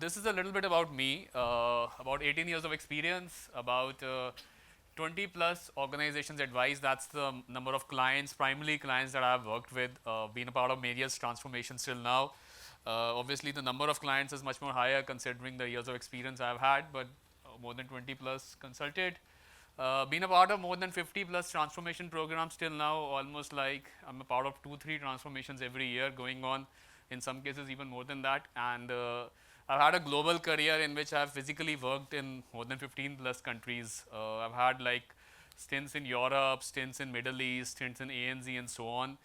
this is a little bit about me. About 18 years of experience, about 20 plus organizations advised. That's the number of clients, primarily clients that I've worked with, been a part of various transformations till now. Obviously, the number of clients is much more higher considering the years of experience I've had, but more than 20 plus consulted. Been a part of more than 50 plus transformation programs till now, almost like I'm a part of 2, 3 transformations every year going on, in some cases even more than that. And I've had a global career in which I've physically worked in more than 15 plus countries. I've had like stints in Europe, stints in Middle East, stints in ANZ and so on.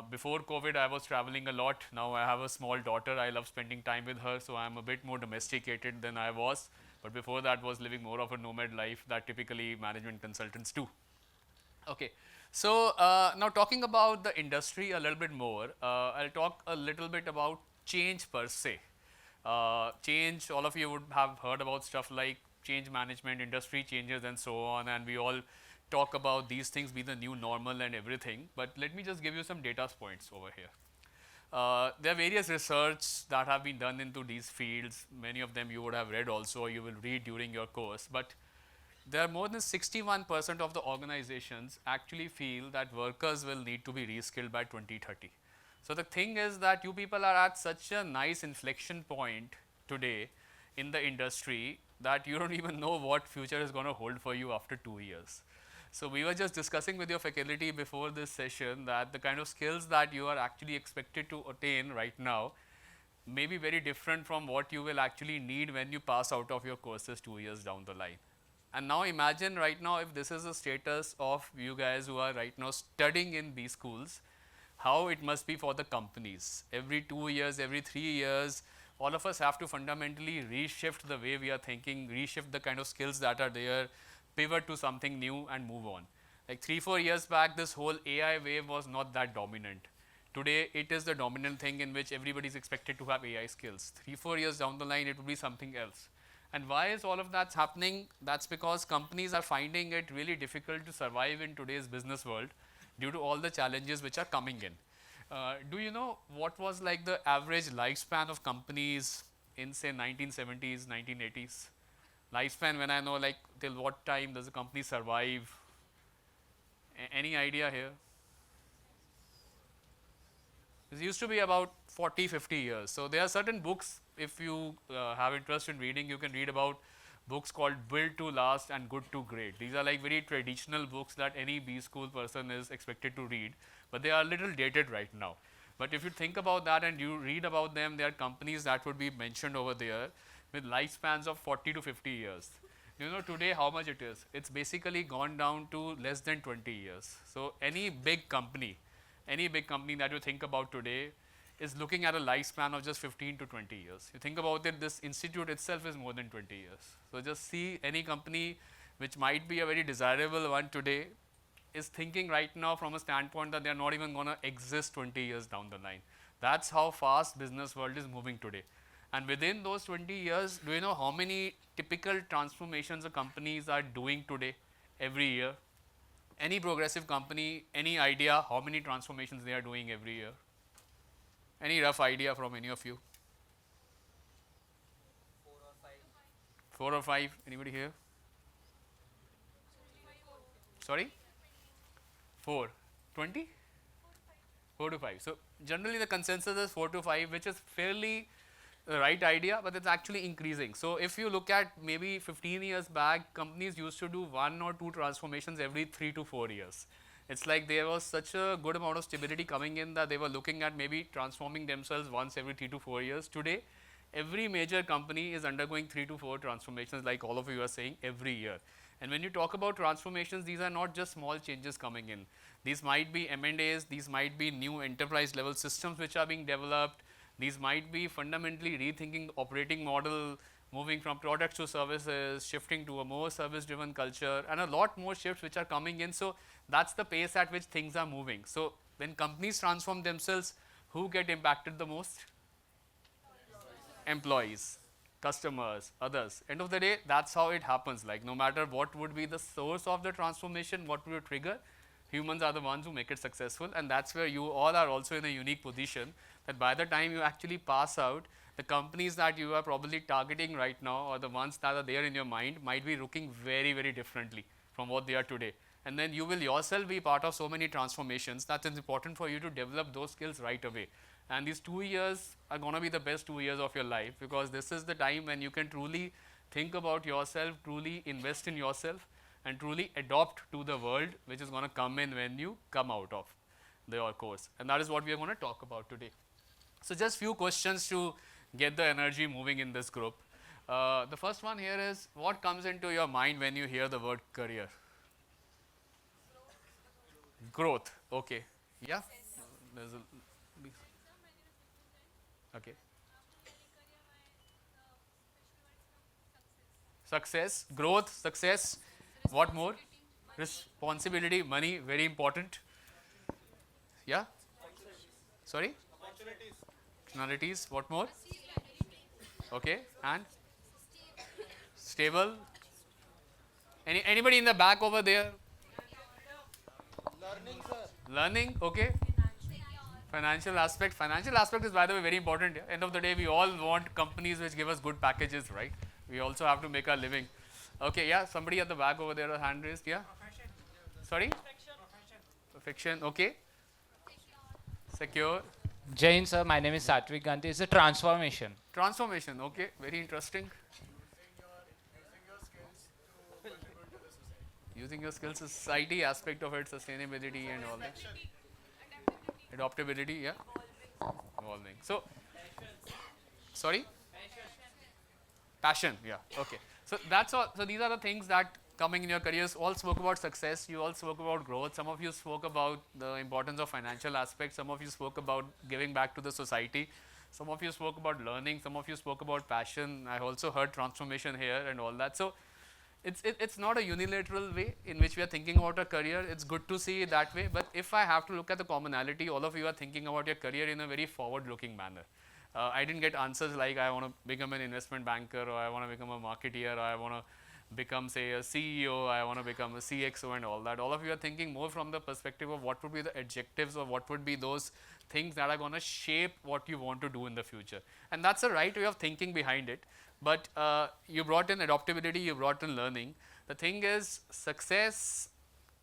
Before COVID, I was traveling a lot. Now I have a small daughter. I love spending time with her, so I'm a bit more domesticated than I was. But before that, was living more of a nomad life that typically management consultants do. Okay, so now talking about the industry a little bit more, I'll talk a little bit about change per se. Change, all of you would have heard about stuff like change management, industry changes, and so on, and we all talk about these things be the new normal and everything. But let me just give you some data points over here. There are various research that have been done into these fields. Many of them you would have read also, or you will read during your course. But there are more than 61% of the organizations actually feel that workers will need to be reskilled by 2030. So the thing is that you people are at such a nice inflection point today in the industry that you don't even know what future is going to hold for you after 2 years. So we were just discussing with your faculty before this session that the kind of skills that you are actually expected to attain right now may be very different from what you will actually need when you pass out of your courses 2 years down the line. And now imagine right now if this is the status of you guys who are right now studying in these schools, how it must be for the companies. Every 2 years, every 3 years, all of us have to fundamentally reshift the way we are thinking, reshift the kind of skills that are there, pivot to something new and move on. Like 3, 4 years back, this whole AI wave was not that dominant. Today, it is the dominant thing in which everybody is expected to have AI skills. 3, 4 years down the line, it will be something else. And why is all of that happening? That's because companies are finding it really difficult to survive in today's business world due to all the challenges which are coming in. Do you know what was like the average lifespan of companies in say 1970s, 1980s? Lifespan, when I know like till what time does a company survive? Any idea here? It used to be about 40, 50 years. So there are certain books, if you have interest in reading, you can read about books called Built to Last and Good to Great. These are like very traditional books that any B school person is expected to read, but they are a little dated right now. But if you think about that and you read about them, there are companies that would be mentioned over there with lifespans of 40 to 50 years. You know today how much it is? It's basically gone down to less than 20 years. So any big company that you think about today is looking at a lifespan of just 15 to 20 years. You think about it, this institute itself is more than 20 years. So just see any company which might be a very desirable one today is thinking right now from a standpoint that they are not even going to exist 20 years down the line. That's how fast business world is moving today. And within those 20 years, do you know how many typical transformations the companies are doing today every year? Any progressive company, any idea how many transformations they are doing every year? Any rough idea from any of you? 4 or 5. Anybody here? Sorry? 4. 20? 4 to 5. So generally the consensus is 4 to 5, which is fairly the right idea, but it's actually increasing. So if you look at maybe 15 years back, companies used to do 1 or 2 transformations every 3 to 4 years. It's like there was such a good amount of stability coming in that they were looking at maybe transforming themselves once every 3 to 4 years. Today, every major company is undergoing 3 to 4 transformations, like all of you are saying, every year. And when you talk about transformations, these are not just small changes coming in. These might be M&As, these might be new enterprise level systems which are being developed. These might be fundamentally rethinking the operating model, moving from products to services, shifting to a more service driven culture, and a lot more shifts which are coming in. So that's the pace at which things are moving. So when companies transform themselves, who get impacted the most? Employees, customers, others. End of the day, that's how it happens. Like no matter what would be the source of the transformation, what would trigger, humans are the ones who make it successful. And that's where you all are also in a unique position that by the time you actually pass out, the companies that you are probably targeting right now or the ones that are there in your mind might be looking very, very differently from what they are today. And then you will yourself be part of so many transformations that it's important for you to develop those skills right away. And these 2 years are going to be the best 2 years of your life, because this is the time when you can truly think about yourself, truly invest in yourself, and truly adopt to the world which is going to come in when you come out of your course. And that is what we are going to talk about today. So just few questions to get the energy moving in this group. The first one here is, what comes into your mind when you hear the word career? Growth. Okay. Yeah. There's a, okay. Success, growth, success. What more? Responsibility, money, very important. Yeah. Sorry. Personalities. What more? Okay. And stable. Anybody in the back over there? Learning. Okay. Financial aspect. Financial aspect is, by the way, very important. Yeah? End of the day, we all want companies which give us good packages, right? We also have to make our living. Okay, yeah. Somebody at the back over there, a hand raised. Yeah. Sorry. Perfection. Okay. Secure. Jain sir, my name is Satvik Gandhi. It's a transformation. Transformation. Okay. Very interesting. Using your skills, society aspect of it, sustainability and all that. Adaptability. Yeah. Evolving. So, sorry. Passion. Yeah. Okay. So that's all. So these are the things that coming in your careers. All spoke about success. You all spoke about growth. Some of you spoke about the importance of financial aspects. Some of you spoke about giving back to the society. Some of you spoke about learning. Some of you spoke about passion. I also heard transformation here and all that. So it's not a unilateral way in which we are thinking about a career. It's good to see it that way. But if I have to look at the commonality, all of you are thinking about your career in a very forward-looking manner. I didn't get answers like I want to become an investment banker, or I want to become a marketeer, or I want to become, say, a CEO, I want to become a CXO and all that. All of you are thinking more from the perspective of what would be the adjectives, or what would be those things that are going to shape what you want to do in the future. And that's the right way of thinking behind it. But you brought in adaptability, you brought in learning. The thing is, success,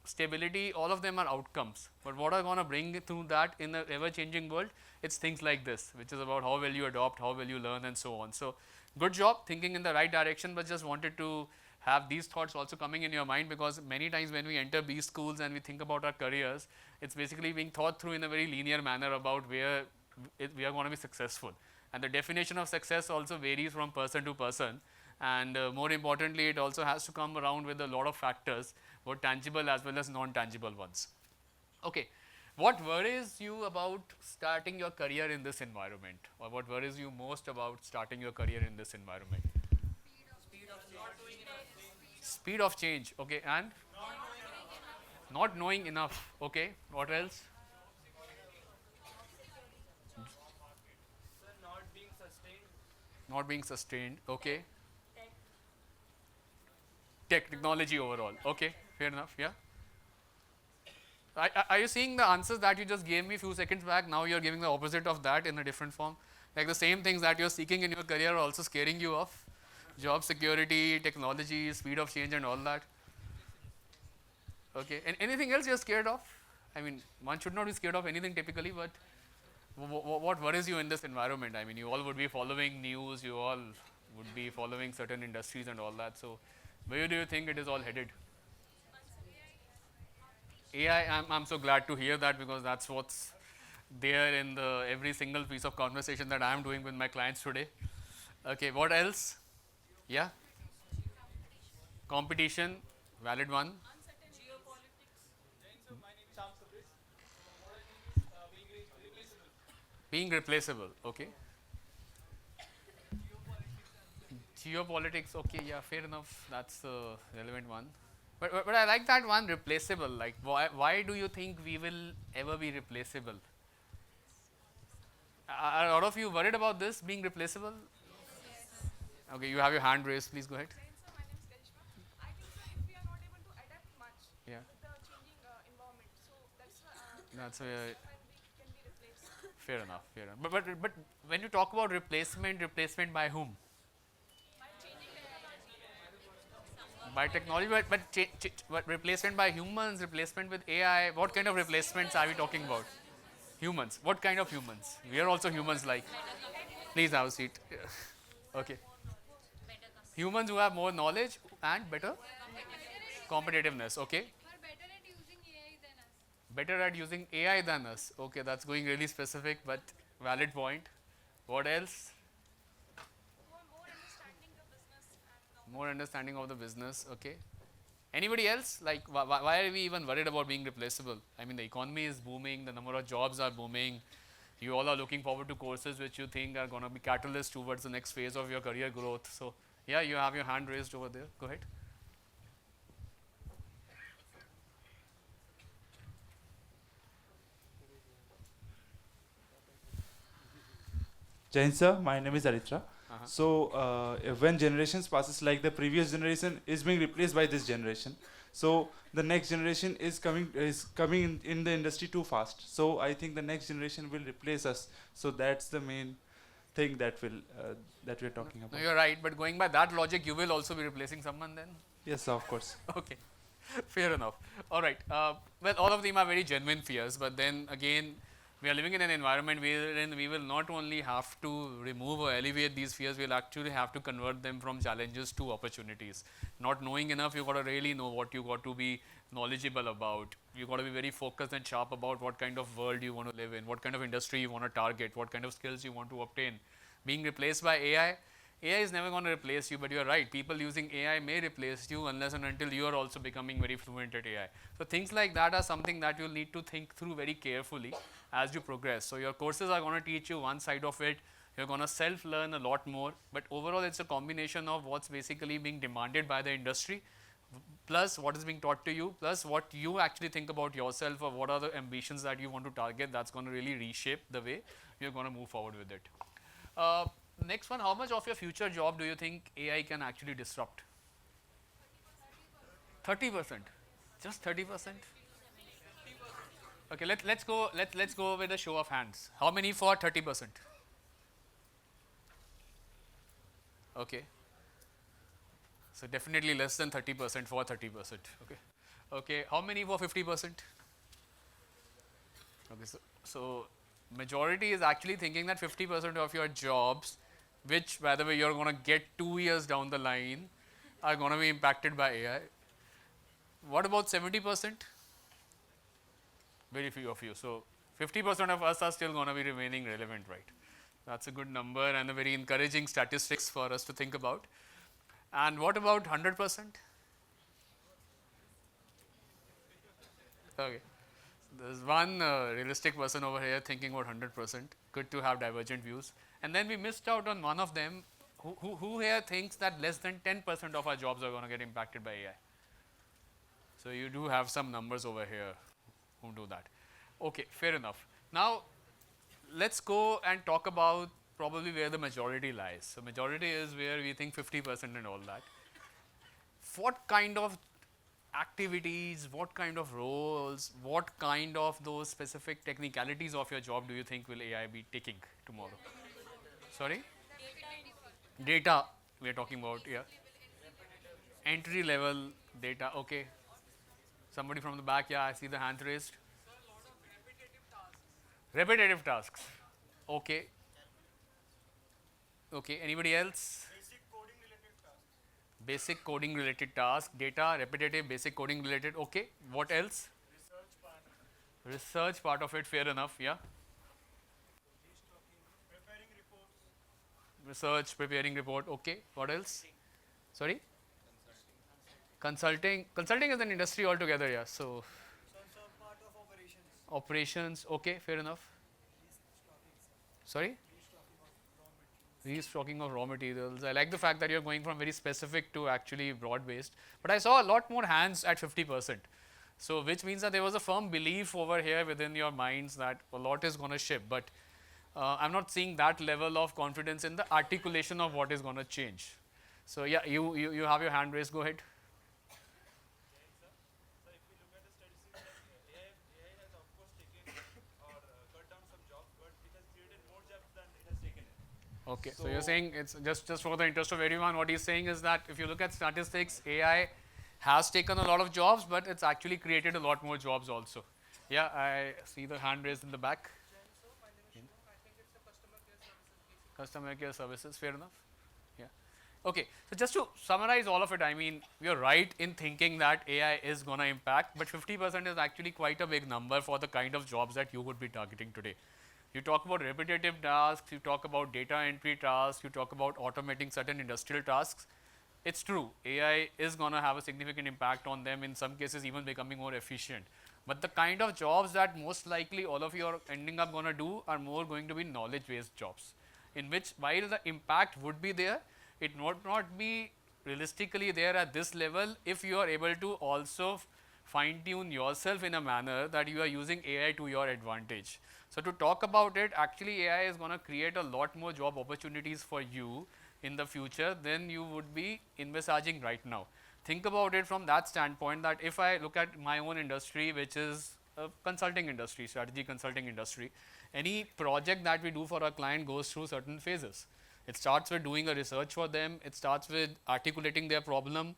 stability, all of them are outcomes. But what are going to bring through that in the ever-changing world? It's things like this, which is about how will you adopt, how will you learn, and so on. So, good job thinking in the right direction, but just wanted to have these thoughts also coming in your mind, because many times when we enter B schools and we think about our careers, it's basically being thought through in a very linear manner about where we are going to be successful. And the definition of success also varies from person to person. And more importantly, it also has to come around with a lot of factors, both tangible as well as non-tangible ones. Okay, what worries you about starting your career in this environment, or what worries you most about starting your career in this environment? Speed of change. Okay, and not knowing enough. Okay, what else? Not being sustained. Okay, technology overall. Okay, fair enough. Yeah. Are you seeing the answers that you just gave me a few seconds back? Now you're giving the opposite of that in a different form. Like the same things that you're seeking in your career are also scaring you off. Job security, technology, speed of change and all that. Okay, and anything else you're scared of? I mean, one should not be scared of anything typically, but what worries you in this environment? I mean, you all would be following news, you all would be following certain industries and all that. So, where do you think it is all headed? AI, I'm so glad to hear that, because that's what's there in the every single piece of conversation that I'm doing with my clients today. Okay, what else? Yeah, competition, valid one. Being replaceable, okay. Geopolitics, okay, yeah, fair enough. That's a relevant one. But I like that one, replaceable. Like, why do you think we will ever be replaceable? Are a lot of you worried about this being replaceable? Okay, you have your hand raised. Please go ahead. Yeah. That's Fair enough. Fair enough. But when you talk about replacement, replacement by whom? By technology, but replacement by humans, replacement with AI. What kind of replacements are we talking about? Humans. What kind of humans? We are also humans, like. Please have a seat. Okay. Humans who have more knowledge and better competitiveness. Okay. Better at using AI than us. Okay, that's going really specific, but valid point. What else? More understanding of the business. Okay. Anybody else? Like, why are we even worried about being replaceable? I mean, the economy is booming, the number of jobs are booming. You all are looking forward to courses which you think are going to be catalyst towards the next phase of your career growth. So, yeah, you have your hand raised over there. Go ahead. Jain sir, my name is Aritra. Uh-huh. So when generations passes, like the previous generation is being replaced by this generation, so the next generation is coming in the industry too fast. So I think the next generation will replace us. So that's the main thing that we're talking No, about. you're right, but going by that logic, you will also be replacing someone then? Yes, of course. Okay, fair enough. All right. Well, all of them are very genuine fears, but then again, we are living in an environment wherein we will not only have to remove or alleviate these fears, we'll actually have to convert them from challenges to opportunities. Not knowing enough, you got to really know what you got to be knowledgeable about. You got to be very focused and sharp about what kind of world you want to live in, what kind of industry you want to target, what kind of skills you want to obtain. Being replaced by AI, AI is never going to replace you, but you are right. People using AI may replace you unless and until you are also becoming very fluent at AI. So things like that are something that you'll need to think through very carefully as you progress. So your courses are going to teach you one side of it. You're going to self-learn a lot more, but overall it's a combination of what's basically being demanded by the industry, plus what is being taught to you, plus what you actually think about yourself or what are the ambitions that you want to target. That's going to really reshape the way you're going to move forward with it. Uh, Next one, how much of your future job do you think AI can actually disrupt? 30%. Just 30%? Okay, let's go with a show of hands. How many for 30%? Okay. So definitely less than 30% for 30%. Okay. Okay, how many for 50%? Okay, so majority is actually thinking that 50% of your jobs, which by the way you're going to get 2 years down the line, are going to be impacted by AI. What about 70%? Very few of you. So 50% of us are still going to be remaining relevant, right? That's a good number and a very encouraging statistics for us to think about. And what about 100%? Okay. There's one realistic person over here thinking about 100%. Good to have divergent views. And then we missed out on one of them. Who here thinks that less than 10% of our jobs are going to get impacted by AI? So you do have some numbers over here who do that. Okay, fair enough. Now, let's go and talk about probably where the majority lies. So majority is where we think 50% and all that. What kind of activities, what kind of roles, what kind of those specific technicalities of your job do you think will AI be taking tomorrow? Sorry? Data we are talking about, yeah. Entry level data, okay. Somebody from the back, yeah, I see the hand raised. Repetitive tasks, okay. Okay, anybody else? Basic coding related task, data, repetitive, basic coding related, okay. What else? Research part of it, fair enough, yeah. Research, preparing report, okay. What else? Sorry? Consulting. Consulting is an industry altogether, yeah. So, operations, okay, fair enough. Sorry? Restocking of raw materials. I like the fact that you're going from very specific to actually broad based. But I saw a lot more hands at 50%. So, which means that there was a firm belief over here within your minds that a lot is going to ship. But I'm not seeing that level of confidence in the articulation of what is going to change. So, yeah, you have your hand raised. Go ahead. Okay, so you're saying it's just for the interest of everyone, what he's saying is that if you look at statistics, AI has taken a lot of jobs, but it's actually created a lot more jobs also. Yeah, I see the hand raised in the back. Customer care services, fair enough. Yeah. Okay, so just to summarize all of it, I mean, you're right in thinking that AI is going to impact, but 50% is actually quite a big number for the kind of jobs that you would be targeting today. You talk about repetitive tasks, you talk about data entry tasks, you talk about automating certain industrial tasks. It's true, AI is going to have a significant impact on them, in some cases even becoming more efficient. But the kind of jobs that most likely all of you are ending up going to do are more going to be knowledge based jobs, in which while the impact would be there, it would not be realistically there at this level if you are able to also fine tune yourself in a manner that you are using AI to your advantage. So, to talk about it, actually AI is going to create a lot more job opportunities for you in the future than you would be envisaging right now. Think about it from that standpoint, that if I look at my own industry, which is a consulting industry, strategy consulting industry, any project that we do for our client goes through certain phases. It starts with doing a research for them, it starts with articulating their problem,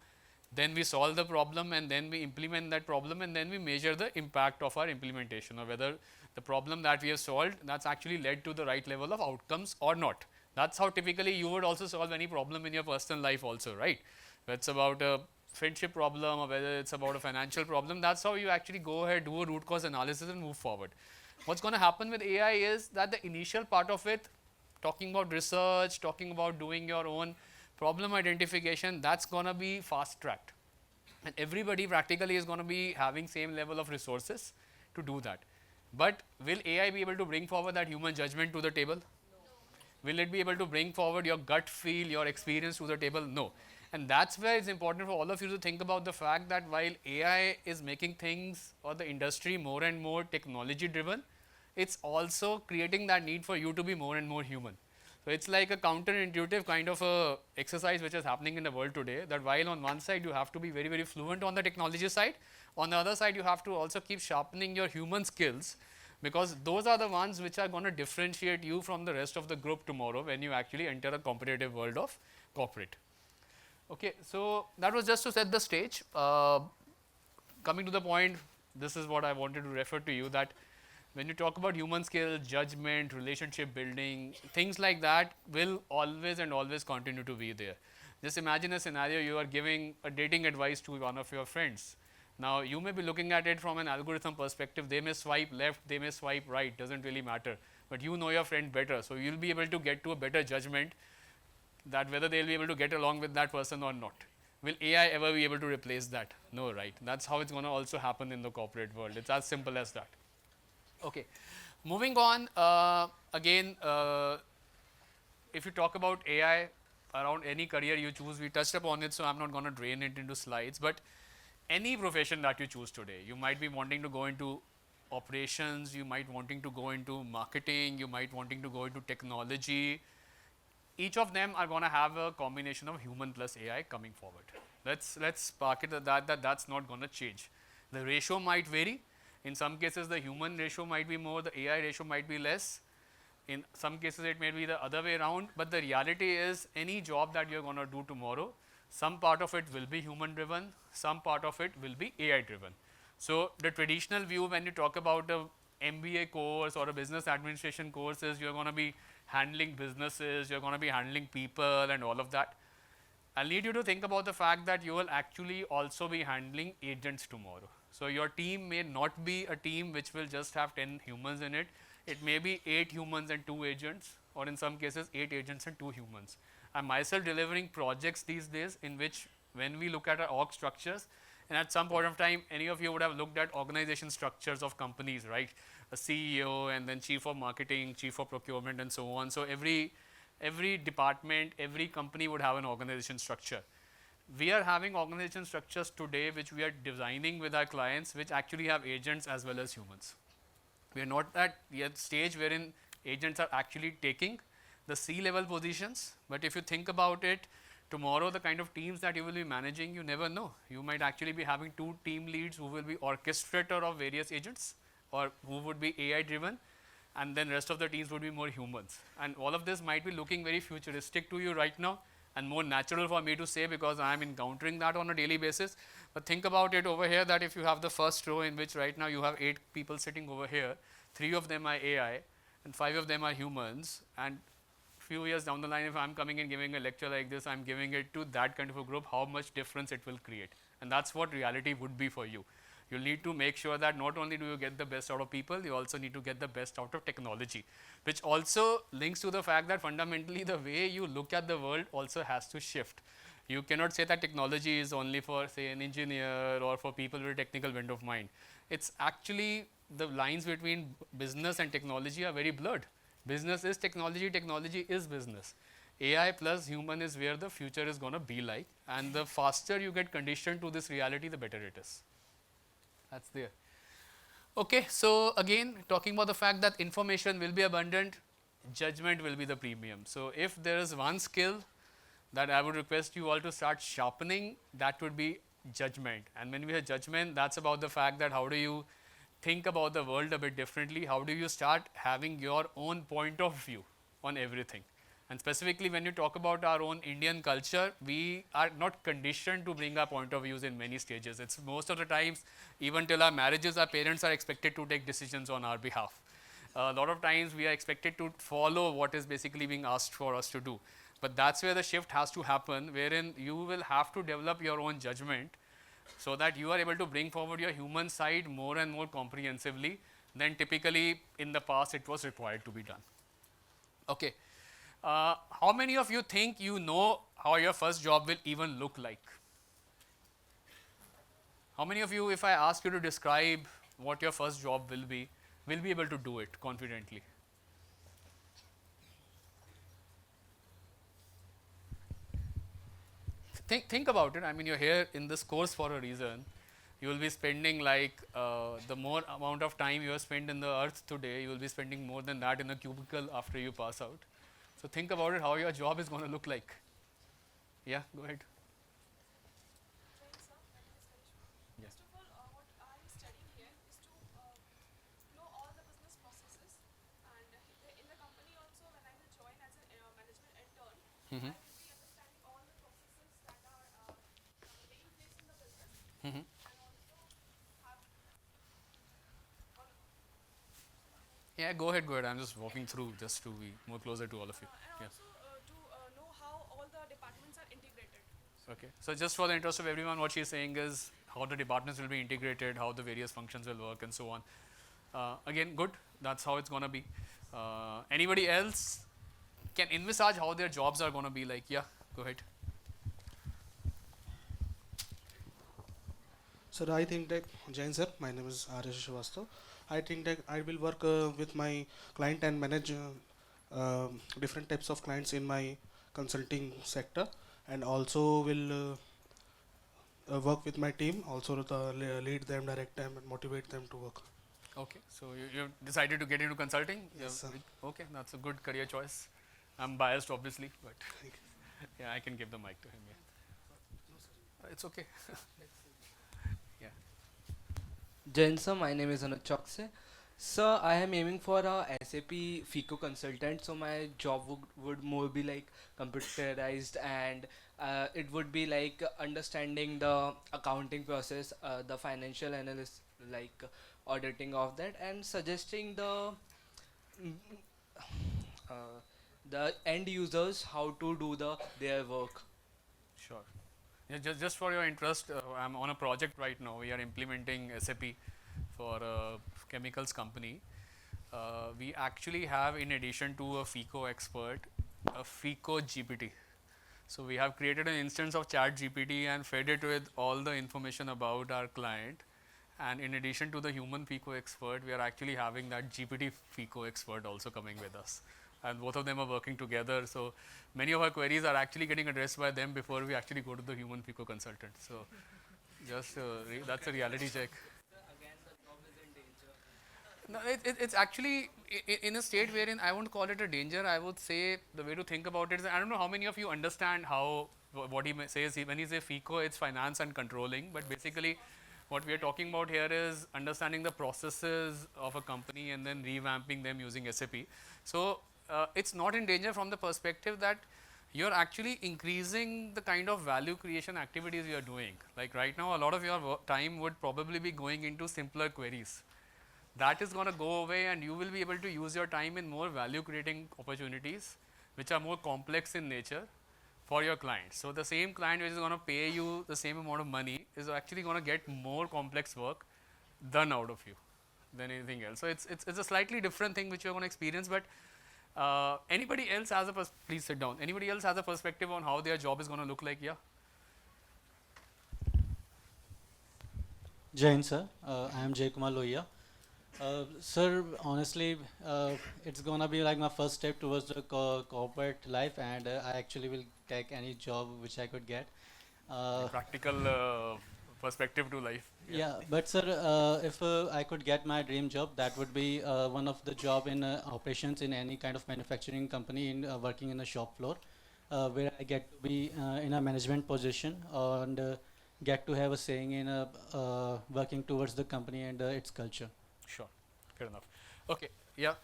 then we solve the problem, and then we implement that problem, and then we measure the impact of our implementation, or whether the problem that we have solved, that's actually led to the right level of outcomes or not. That's how typically you would also solve any problem in your personal life also, right? Whether it's about a friendship problem or whether it's about a financial problem, that's how you actually go ahead, do a root cause analysis and move forward. What's going to happen with AI is that the initial part of it, talking about research, talking about doing your own problem identification, that's going to be fast tracked. And everybody practically is going to be having same level of resources to do that. But will AI be able to bring forward that human judgment to the table? Will it be able to bring forward your gut feel, your experience to the table? No. And that's where it's important for all of you to think about the fact that while AI is making things or the industry more and more technology driven, it's also creating that need for you to be more and more human. So it's like a counterintuitive kind of a exercise which is happening in the world today, that while on one side you have to be very, very fluent on the technology side, on the other side you have to also keep sharpening your human skills, because those are the ones which are going to differentiate you from the rest of the group tomorrow when you actually enter a competitive world of corporate. Okay, so that was just to set the stage. Coming to the point, this is what I wanted to refer to you, that when you talk about human skills, judgment, relationship building, things like that will always and always continue to be there. Just imagine a scenario, you are giving a dating advice to one of your friends. Now, you may be looking at it from an algorithm perspective. They may swipe left, they may swipe right, doesn't really matter. But you know your friend better, so you'll be able to get to a better judgment that whether they'll be able to get along with that person or not. Will AI ever be able to replace that? No, right? That's how it's going to also happen in the corporate world. It's as simple as that. Okay, moving on, again, if you talk about AI around any career you choose, we touched upon it, so I'm not going to drain it into slides, but any profession that you choose today, you might be wanting to go into operations, you might wanting to go into marketing, you might wanting to go into technology. Each of them are going to have a combination of human plus AI coming forward. Let's park it at that that's not going to change. The ratio might vary. In some cases, the human ratio might be more, the AI ratio might be less. In some cases, it may be the other way around. But the reality is, any job that you're going to do tomorrow, some part of it will be human driven, some part of it will be AI driven. So, the traditional view when you talk about a MBA course or a business administration course is you're going to be handling businesses, you're going to be handling people and all of that. I'll need you to think about the fact that you will actually also be handling agents tomorrow. So, your team may not be a team which will just have 10 humans in it. It may be 8 humans and 2 agents, or in some cases 8 agents and 2 humans. I'm myself delivering projects these days in which when we look at our org structures, and at some point of time, any of you would have looked at organization structures of companies, right? A CEO and then chief of marketing, chief of procurement and so on. So, every department, every company would have an organization structure. We are having organization structures today which we are designing with our clients, which actually have agents as well as humans. We are not at yet stage wherein agents are actually taking the C-level positions, but if you think about it, tomorrow the kind of teams that you will be managing, you never know. You might actually be having 2 team leads who will be orchestrator of various agents or who would be AI driven, and then rest of the teams would be more humans. And all of this might be looking very futuristic to you right now and more natural for me to say because I am encountering that on a daily basis. But think about it over here that if you have the first row in which right now you have 8 people sitting over here, 3 of them are AI and 5 of them are humans, and few years down the line if I'm coming and giving a lecture like this, I'm giving it to that kind of a group, how much difference it will create. And that's what reality would be for you. You'll need to make sure that not only do you get the best out of people, you also need to get the best out of technology, which also links to the fact that fundamentally the way you look at the world also has to shift. You cannot say that technology is only for, say, an engineer or for people with a technical bent of mind. It's actually the lines between business and technology are very blurred. Business is technology, technology is business. AI plus human is where the future is going to be like, and the faster you get conditioned to this reality, the better it is. That's there. Okay, so again, talking about the fact that information will be abundant, judgment will be the premium. So if there is one skill that I would request you all to start sharpening, that would be judgment. And when we have judgment, that's about the fact that how do you think about the world a bit differently, how do you start having your own point of view on everything. And specifically when you talk about our own Indian culture, we are not conditioned to bring our point of views in many stages. It's most of the times, even till our marriages, our parents are expected to take decisions on our behalf. A lot of times we are expected to follow what is basically being asked for us to do. But that's where the shift has to happen, wherein you will have to develop your own judgment so that you are able to bring forward your human side more and more comprehensively than typically in the past it was required to be done. Okay. How many of you think you know how your first job will even look like? How many of you, if I ask you to describe what your first job will be able to do it confidently? Think about it. I mean, you're here in this course for a reason. You will be spending like the more amount of time you have spent in the earth today, you will be spending more than that in a cubicle after you pass out. So think about it, how your job is going to look like. Yeah, go ahead. Yeah. First of all, what I'm studying here is to know all the business processes, and in the company also when I will join as a management intern, Mm-hmm. I will be understanding all the processes that are taking place in the business, Mm-hmm. and also have Yeah, go ahead. I'm just walking through just to be more closer to all of you. and Yeah. also to know how all the departments are integrated. Okay. So just for the interest of everyone, what she's saying is how the departments will be integrated, how the various functions will work, and so on. Again, good. That's how it's going to be. Anybody else can envisage how their jobs are going to be like? Yeah, go ahead. Sir, I think that Jain sir, my name is R.S. Srivastav. I think that I will work with my client and manage different types of clients in my consulting sector, and also will work with my team, also lead them, direct them, and motivate them to work. Okay. So you've decided to get into consulting? Yes, sir. Okay, that's a good career choice. I'm biased, obviously, but Thank yeah, I can give the mic to him. Yeah. It's okay. Yeah. Jain sir, my name is Anuj Chokse. Sir, I am aiming for a SAP FICO consultant, so my job would more be like computerized, and it would be like understanding the accounting process, the financial analyst, like auditing of that, and suggesting mm, uh, the end users how to do their work. Sure. Yeah, just for your interest, I'm on a project right now. We are implementing SAP for a chemicals company. We actually have, in addition to a FICO expert, a FICO GPT. So we have created an instance of Chat GPT and fed it with all the information about our client. And in addition to the human FICO expert, we are actually having that GPT FICO expert also coming with us. And both of them are working together. So many of our queries are actually getting addressed by them before we actually go to the human FICO consultant. So just that's a reality check. No, it's actually in a state wherein I won't call it a danger. I would say the way to think about it is, I don't know how many of you understand how what he says when he says FICO, it's finance and controlling. But basically, What we are talking about here is understanding the processes of a company and then revamping them using SAP. So it's not in danger from the perspective that you're actually increasing the kind of value creation activities you are doing. Like right now, a lot of your time would probably be going into simpler queries. That is going to go away, and you will be able to use your time in more value creating opportunities, which are more complex in nature for your clients. So the same client which is going to pay you the same amount of money is actually going to get more complex work done out of you than anything else. So it's a slightly different thing which you're going to experience. But anybody else has a please sit down. Anybody else has a perspective on how their job is going to look like? Yeah. Jain sir, I am Jay Kumar Lohia. Sir, honestly, it's gonna be like my first step towards the corporate life, and I actually will take any job which I could get. Practical perspective to life. Yeah, but sir, if I could get my dream job, that would be one of the job in operations in any kind of manufacturing company, in working in a shop floor, where I get to be in a management position and get to have a saying in working towards the company and its culture. Sure. Fair enough. Okay. Yeah.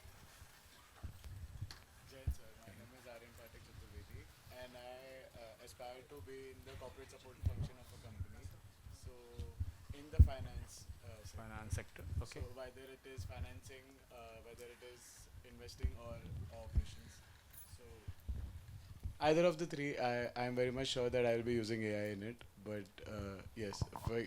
Jain sir, my name is Aryan Pathak Chaturvedi, and I aspire to be in the corporate support function of a company. So, in the Finance sector. Okay. So whether it is financing, whether it is investing or operations. So, either of the three, I am very much sure that I will be using AI in it. But yes, for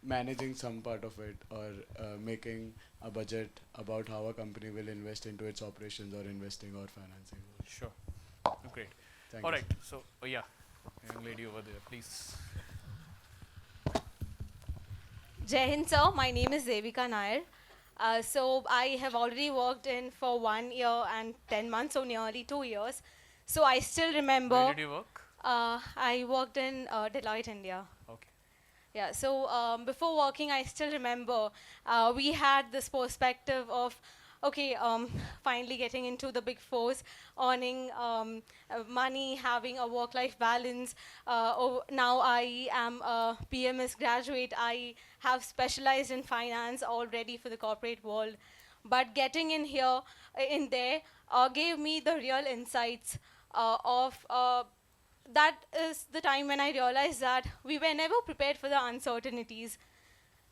managing some part of it, or making a budget about how a company will invest into its operations or investing or financing. Sure. Great. Thank All you, right. sir. So, yeah, young lady over there, please. Jai Hind sir, my name is Devika Nair. So I have already worked in for 1 year and 10 months, so nearly 2 years. So I still remember. Where did you work? I worked in Deloitte, India. Okay. Yeah, so before working, I still remember we had this perspective of, okay, finally getting into the big fours, earning money, having a work-life balance. Now I am a PMS graduate. I have specialized in finance already for the corporate world. But getting in here, in there, gave me the real insights of that is the time when I realized that we were never prepared for the uncertainties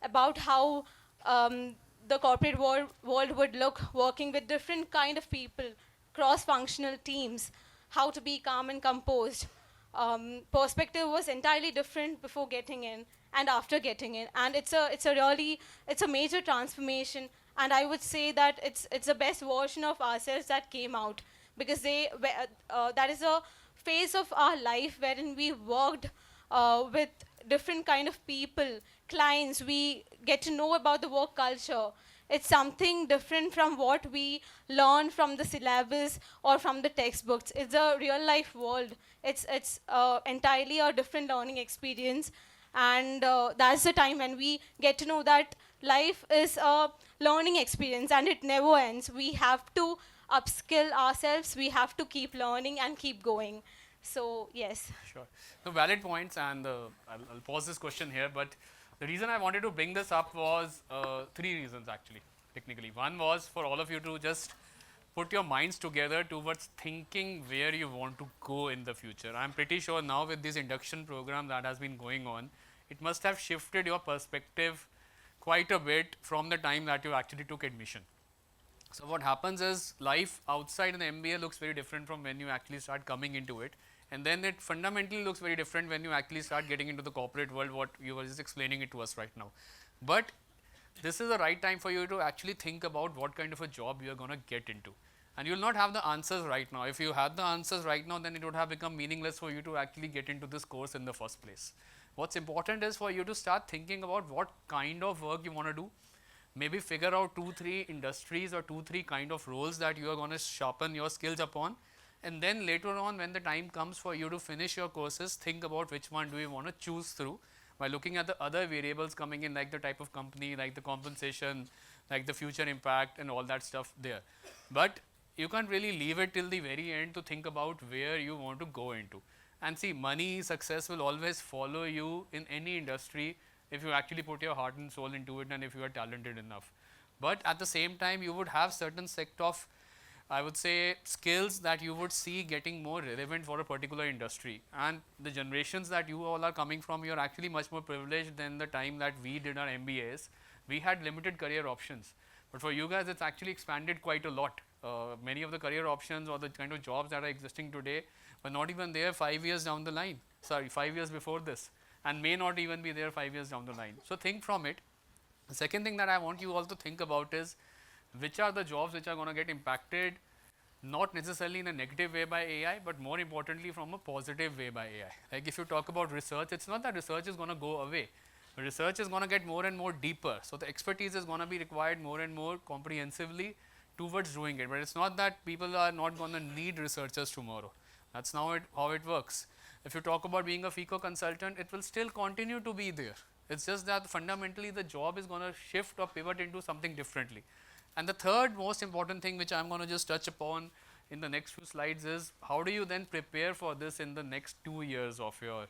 about how the corporate world would look working with different kind of people, cross-functional teams, how to be calm and composed. Perspective was entirely different before getting in and after getting in, and it's a major transformation. And I would say that it's the best version of ourselves that came out, because that is a phase of our life wherein we worked with different kind of people, clients. We get to know about the work culture. It's something different from what we learn from the syllabus or from the textbooks. It's a real life world. It's entirely a different learning experience. And that's the time when we get to know that life is a learning experience and it never ends. We have to upskill ourselves. We have to keep learning and keep going. So yes. Sure. No, valid points, and I'll pause this question here. But the reason I wanted to bring this up was 3 reasons actually, technically. One was for all of you to just put your minds together towards thinking where you want to go in the future. I'm pretty sure now with this induction program that has been going on, it must have shifted your perspective quite a bit from the time that you actually took admission. So what happens is life outside in the MBA looks very different from when you actually start coming into it. And then it fundamentally looks very different when you actually start getting into the corporate world, what you were just explaining it to us right now. But this is the right time for you to actually think about what kind of a job you are going to get into. And you will not have the answers right now. If you had the answers right now, then it would have become meaningless for you to actually get into this course in the first place. What's important is for you to start thinking about what kind of work you want to do. Maybe figure out 2-3 industries or 2-3 kind of roles that you are going to sharpen your skills upon. And then later on, when the time comes for you to finish your courses, think about which one do you want to choose through by looking at the other variables coming in, like the type of company, like the compensation, like the future impact and all that stuff there. But you can't really leave it till the very end to think about where you want to go into. And see, money, success will always follow you in any industry if you actually put your heart and soul into it and if you are talented enough. But at the same time, you would have certain sect of, I would say, skills that you would see getting more relevant for a particular industry. And the generations that you all are coming from, you're actually much more privileged than the time that we did our MBAs. We had limited career options. But for you guys, it's actually expanded quite a lot. Many of the career options or the kind of jobs that are existing today were not even there 5 years down the line. Sorry, 5 years before this. And may not even be there 5 years down the line. So think from it. The second thing that I want you all to think about is which are the jobs which are going to get impacted, not necessarily in a negative way by AI, but more importantly from a positive way by AI. Like if you talk about research, it's not that research is going to go away. Research is going to get more and more deeper. So the expertise is going to be required more and more comprehensively towards doing it. But it's not that people are not going to need researchers tomorrow. That's now how it works. If you talk about being a FICO consultant, it will still continue to be there. It's just that fundamentally the job is going to shift or pivot into something differently. And the third most important thing which I'm going to just touch upon in the next few slides is how do you then prepare for this in the next 2 years of your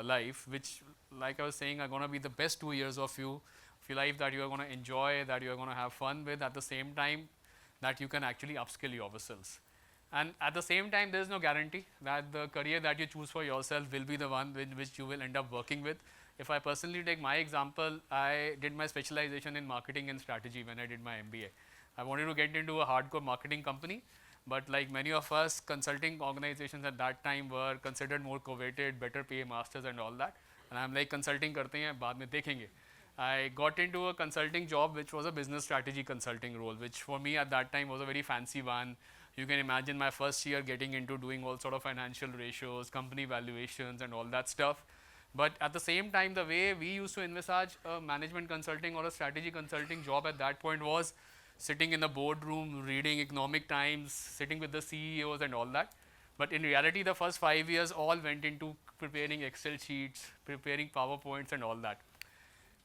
life, which, like I was saying, are going to be the best 2 years of your life that you are going to enjoy, that you are going to have fun with, at the same time that you can actually upskill yourselves. And at the same time, there is no guarantee that the career that you choose for yourself will be the one in which you will end up working with. If I personally take my example, I did my specialization in marketing and strategy when I did my MBA. I wanted to get into a hardcore marketing company, but like many of us, consulting organizations at that time were considered more coveted, better pay masters and all that. And I'm like, consulting karte hain, baad mein dekhenge. I got into a consulting job which was a business strategy consulting role, which for me at that time was a very fancy one. You can imagine my first year getting into doing all sort of financial ratios, company valuations and all that stuff. But at the same time, the way we used to envisage a management consulting or a strategy consulting job at that point was sitting in a boardroom, reading economic times, sitting with the CEOs and all that. But in reality, the first 5 years all went into preparing Excel sheets, preparing PowerPoints and all that.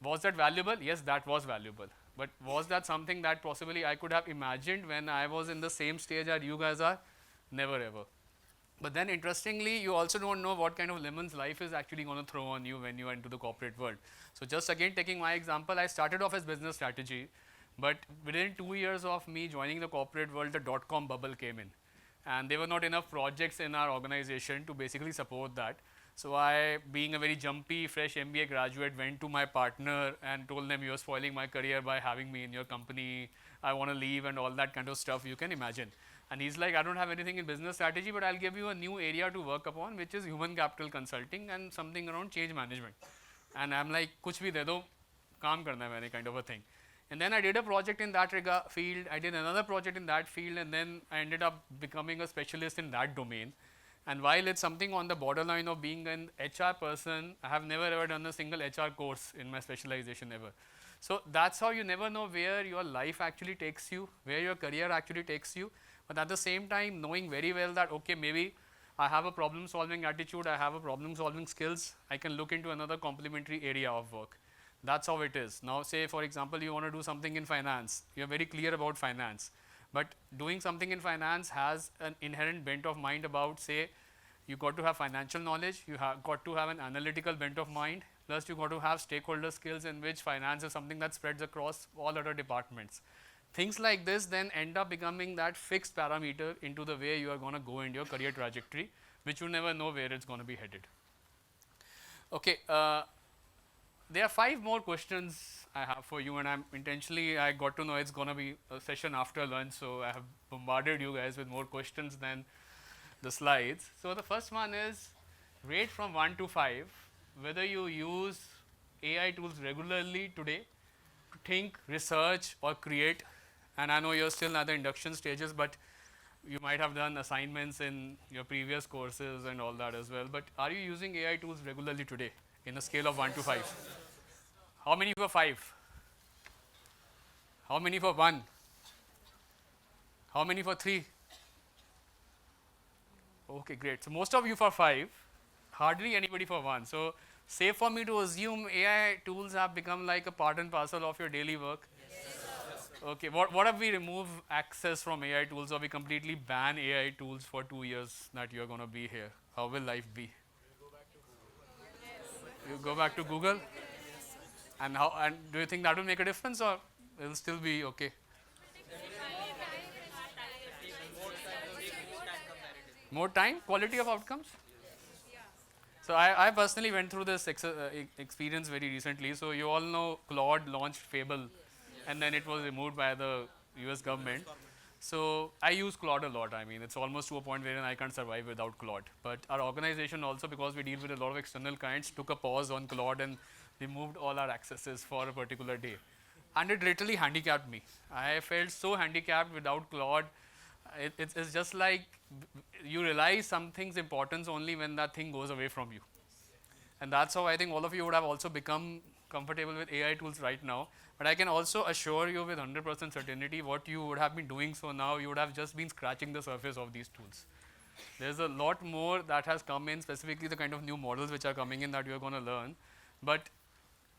Was that valuable? Yes, that was valuable. But was that something that possibly I could have imagined when I was in the same stage that you guys are? Never ever. But then interestingly, you also don't know what kind of lemons life is actually going to throw on you when you are into the corporate world. So just again taking my example, I started off as business strategy, but within 2 years of me joining the corporate world, the dot-com bubble came in. And there were not enough projects in our organization to basically support that. So I, being a very jumpy, fresh MBA graduate, went to my partner and told them, you're spoiling my career by having me in your company. I want to leave and all that kind of stuff you can imagine. And he's like, I don't have anything in business strategy, but I'll give you a new area to work upon, which is human capital consulting and something around change management. And I'm like, kuch bhi de do, kaam karna hai maine, kind of a thing. And then I did a project in that field. I did another project in that field, and then I ended up becoming a specialist in that domain. And while it's something on the borderline of being an HR person, I have never ever done a single HR course in my specialization ever. So that's how you never know where your life actually takes you, where your career actually takes you. But at the same time, knowing very well that, okay, maybe I have a problem solving attitude, I have a problem solving skills, I can look into another complementary area of work. That's how it is. Now say, for example, you want to do something in finance. You're very clear about finance. But doing something in finance has an inherent bent of mind about, say, you got to have financial knowledge, you have got to have an analytical bent of mind, plus you got to have stakeholder skills in which finance is something that spreads across all other departments. Things like this then end up becoming that fixed parameter into the way you are going to go in your career trajectory, which you never know where it's going to be headed. Okay, there are 5 more questions I have for you, and I got to know it's going to be a session after lunch, so I have bombarded you guys with more questions than the slides. So the first one is, rate from 1 to 5 whether you use AI tools regularly today to think, research or create. And I know you're still at the induction stages, but you might have done assignments in your previous courses and all that as well. But are you using AI tools regularly today in a scale of 1 to 5? How many for 5? How many for 1? How many for 3? Okay, great. So most of you for 5, hardly anybody for 1. So safe for me to assume AI tools have become like a part and parcel of your daily work? Okay, what if we remove access from AI tools, or we completely ban AI tools for 2 years that you're going to be here? How will life be? You go back to Google? And do you think that will make a difference, or it'll still be okay? More time, quality of outcomes. So I personally went through this experience very recently. So you all know Claude launched Fable, and then it was removed by the US government. So I use Claude a lot. I mean, it's almost to a point wherein I can't survive without Claude. But our organization also, because we deal with a lot of external clients, took a pause on Claude and removed all our accesses for a particular day. And it literally handicapped me. I felt so handicapped without Claude. It's just like you realize something's importance only when that thing goes away from you. And that's how I think all of you would have also become comfortable with AI tools right now. But I can also assure you with 100% certainty what you would have been doing so now, you would have just been scratching the surface of these tools. There's a lot more that has come in, specifically the kind of new models which are coming in that you're going to learn. But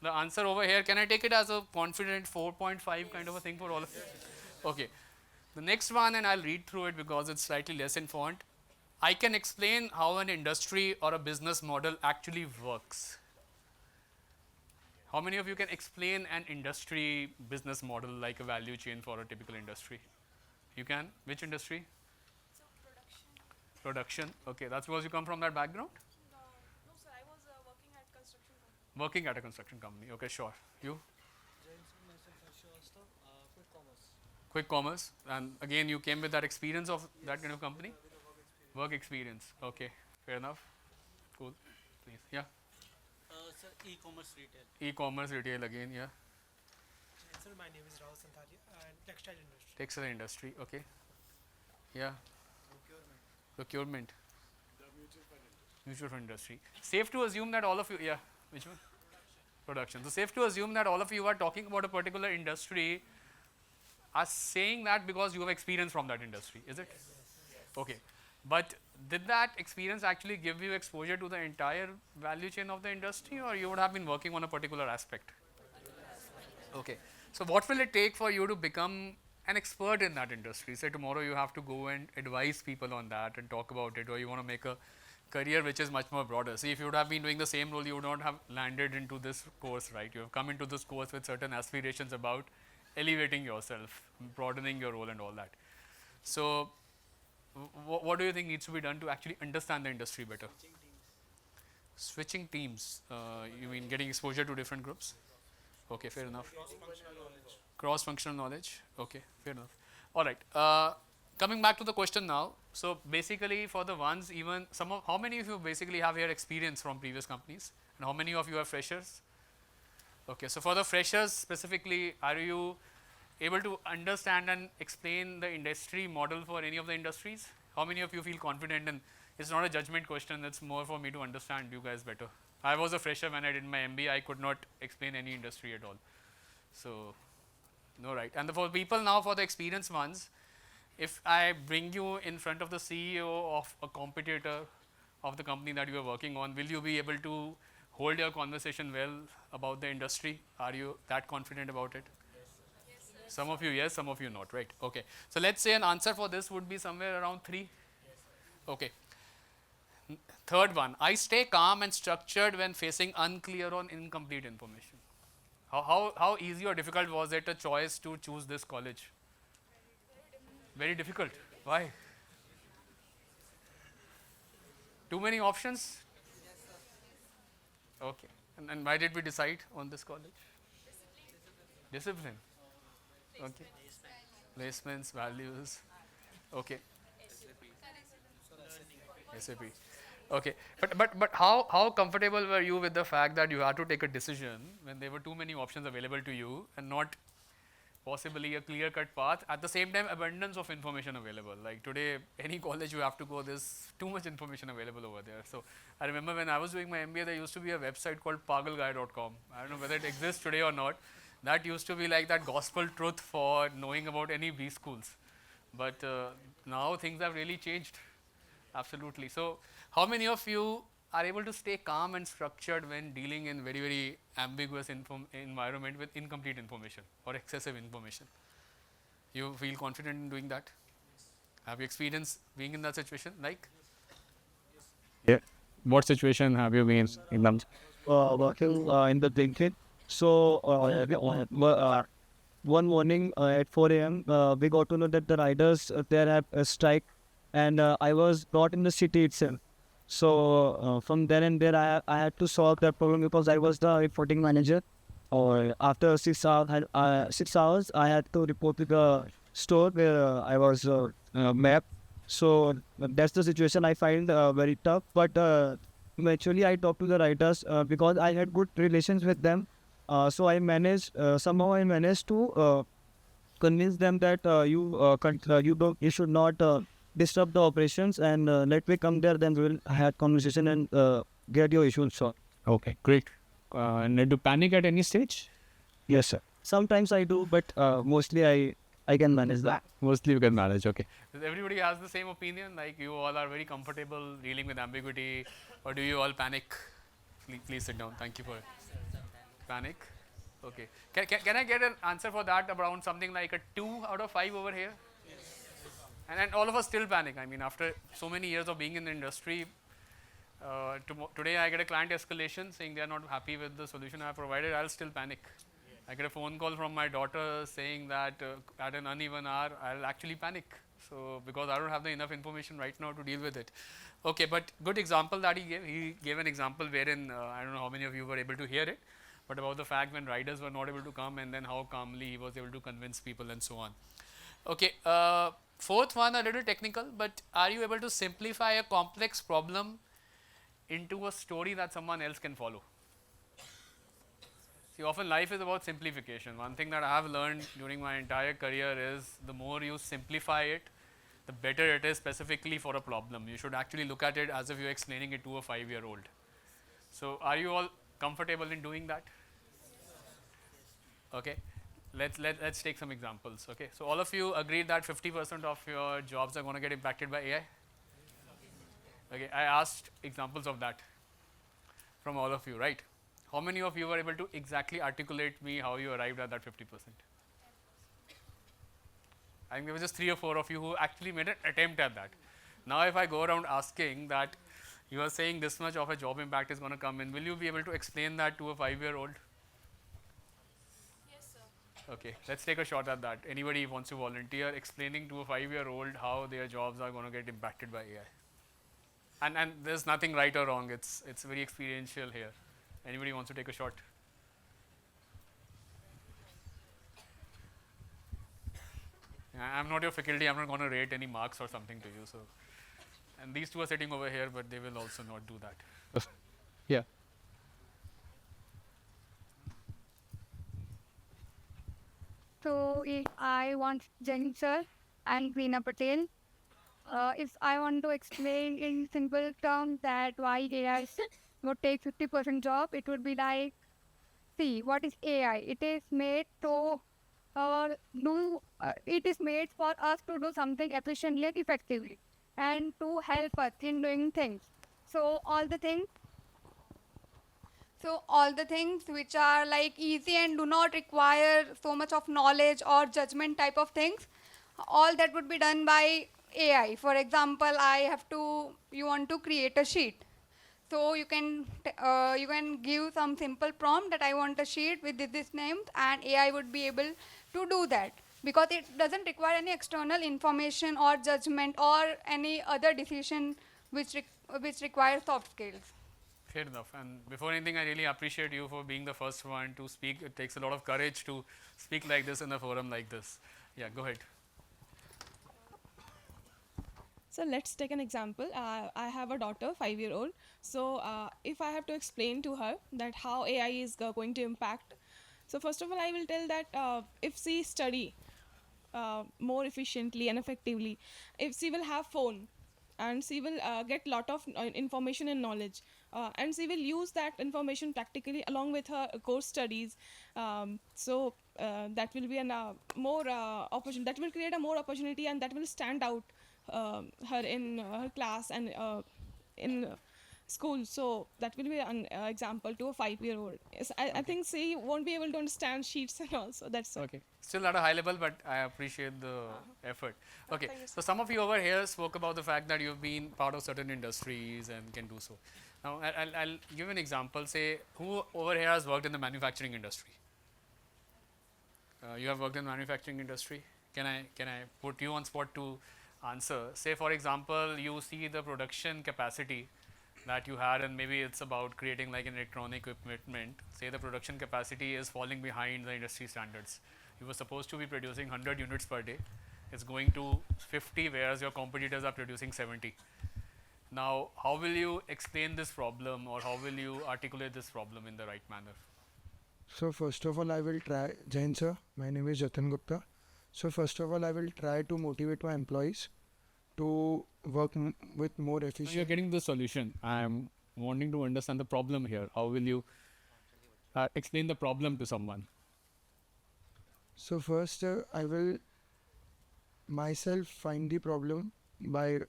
the answer over here, can I take it as a confident 4.5 kind of a thing for all of you? Okay. The next one, and I'll read through it because it's slightly less in font. I can explain how an industry or a business model actually works. How many of you can explain an industry business model like a value chain for a typical industry? You can? Which industry? So production. Production. Okay, that's because you come from that background? No, sir. I was working at construction company. Working at a construction company. Okay, sure. You? Quick commerce. And again, you came with that experience of that kind of company? Work experience. Okay, fair enough. Cool. Please. Yeah. Sir, e-commerce retail. E-commerce retail again, yeah. Sir, my name is Rahul Santhalia and textile industry. Textile industry, okay. Yeah. Procurement. The mutual fund industry. Mutual fund industry. Safe to assume that all of you, yeah, which one? Production. So safe to assume that all of you are talking about a particular industry are saying that because you have experience from that industry, is it? Yes. Okay. But did that experience actually give you exposure to the entire value chain of the industry, or you would have been working on a particular aspect? Okay. So what will it take for you to become an expert in that industry? Say tomorrow you have to go and advise people on that and talk about it, or you want to make a career which is much more broader. See, if you would have been doing the same role, you would not have landed into this course, right? You have come into this course with certain aspirations about elevating yourself, broadening your role and all that. So what do you think needs to be done to actually understand the industry better? Switching teams. You mean getting exposure to different groups? Okay, fair enough. Cross-functional knowledge. Okay, fair enough. All right. Coming back to the question now. So basically, for the ones, even how many of you basically have your experience from previous companies, and how many of you are freshers? Okay, so for the freshers specifically, are you able to understand and explain the industry model for any of the industries? How many of you feel confident? And it's not a judgment question, it's more for me to understand you guys better. I was a fresher when I did my MBA, I could not explain any industry at all. So, no, right. And for people now, for the experienced ones, if I bring you in front of the CEO of a competitor of the company that you are working on, will you be able to hold your conversation well about the industry? Are you that confident about it? Yes, sir. Some of you yes, some of you not, right? Okay. So let's say an answer for this would be somewhere around 3. Okay. Third one, I stay calm and structured when facing unclear or incomplete information. How easy or difficult was it a choice to choose this college? Very difficult. Why? Too many options? Okay. And why did we decide on this college? Discipline. Okay. Placements, values. Okay. SAP. Okay. But how comfortable were you with the fact that you had to take a decision when there were too many options available to you and not possibly a clear-cut path, at the same time abundance of information available? Like today, any college you have to go, there's too much information available over there. So I remember when I was doing my MBA, there used to be a website called pagalguy.com. I don't know whether it exists today or not. That used to be like that gospel truth for knowing about any B schools. But now things have really changed. Absolutely. So how many of you are able to stay calm and structured when dealing in very, very ambiguous environment with incomplete information or excessive information? You feel confident in doing that? Have you experienced being in that situation? Like? Yeah. What situation have you been in? Working in the thinking So one morning at 4 a.m., we got to know that the riders there have a strike, and I was not in the city itself. So from there and there, I had to solve that problem because I was the reporting manager. Or after 6 hours, 6 hours, I had to report to the store where I was mapped. So that's the situation I find very tough. But eventually, I talked to the writers because I had good relations with them. So I managed somehow I managed to convince them that you should not disrupt the operations, and let me come there. Then we will have conversation and get your issues solved. Okay, great. And did you panic at any stage? Yes, sir. Sometimes I do, but mostly I can manage that. Mostly you can manage, okay. Does everybody has the same opinion? Like you all are very comfortable dealing with ambiguity, or do you all panic? Please sit down. Thank you for it. Panic? Okay. Can I get an answer for that around something like a 2 out of 5 over here? And all of us still panic. I mean, after so many years of being in the industry, today I get a client escalation saying they are not happy with the solution I provided, I'll still panic. I get a phone call from my daughter saying that at an uneven hour, I'll actually panic. So, because I don't have the enough information right now to deal with it. Okay, but good example that he gave. He gave an example wherein, I don't know how many of you were able to hear it, but about the fact when riders were not able to come and then how calmly he was able to convince people and so on. Okay, fourth one, a little technical, but are you able to simplify a complex problem into a story that someone else can follow? See, often life is about simplification. One thing that I have learned during my entire career is the more you simplify it, the better it is specifically for a problem. You should actually look at it as if you're explaining it to a 5-year-old. So, are you all comfortable in doing that? Okay, let's take some examples. Okay, so all of you agree that 50% of your jobs are going to get impacted by AI? Okay, I asked examples of that from all of you, right? How many of you were able to exactly articulate me how you arrived at that 50%? I think there were just 3 or 4 of you who actually made an attempt at that. Now, if I go around asking that you are saying this much of a job impact is going to come in, will you be able to explain that to a 5-year-old? Yes, sir. Okay, let's take a shot at that. Anybody wants to volunteer explaining to a 5-year-old how their jobs are going to get impacted by AI? And there's nothing right or wrong. It's very experiential here. Anybody wants to take a shot? I'm not your faculty. I'm not going to rate any marks or something to you. So, and these two are sitting over here, but they will also not do that. Yeah. So if I want Jen sir and Reena Patel, if I want to explain in simple terms that why AI would take 50% job, it would be like, see, what is AI? It is made to it is made for us to do something efficiently and effectively, and to help us in doing things. So all the things which are like easy and do not require so much of knowledge or judgment type of things, all that would be done by AI. For example, you want to create a sheet. So you can give some simple prompt that I want a sheet with this name, and AI would be able to do that because it doesn't require any external information or judgment or any other decision which requires soft skills. Fair enough. And before anything, I really appreciate you for being the first one to speak. It takes a lot of courage to speak like this in a forum like this. Yeah, go ahead. So let's take an example. I have a daughter, 5-year-old. So if I have to explain to her that how AI is going to impact, so first of all, I will tell that if she study more efficiently and effectively, if she will have phone, and she will get lot of information and knowledge, and she will use that information practically along with her course studies. So that will be a more opportunity. That will create a more opportunity, and that will stand out her in her class and in school. So that will be an example to a 5-year-old. Yes, I think she won't be able to understand sheets and all. So that's Okay. Still at a high level, but I appreciate the effort. Okay. Thank you, So some of you over here spoke about the fact that you've been part of certain industries and can do so. Now I'll give an example. Say who over here has worked in the manufacturing industry? You have worked in the manufacturing industry. Can I put you on spot to answer? Say for example, you see the production capacity that you had, and maybe it's about creating like an electronic equipment. Say the production capacity is falling behind the industry standards. You were supposed to be producing 100 units per day. It's going to 50, whereas your competitors are producing 70. Now, how will you explain this problem, or how will you articulate this problem in the right manner? So first of all, I will try, Jain sir, my name is Jatan Gupta. So first of all, I will try to motivate my employees to work with more Now efficient. you're getting the solution. I'm wanting to understand the problem here. How will you explain the problem to someone? So first, I will myself find the problem by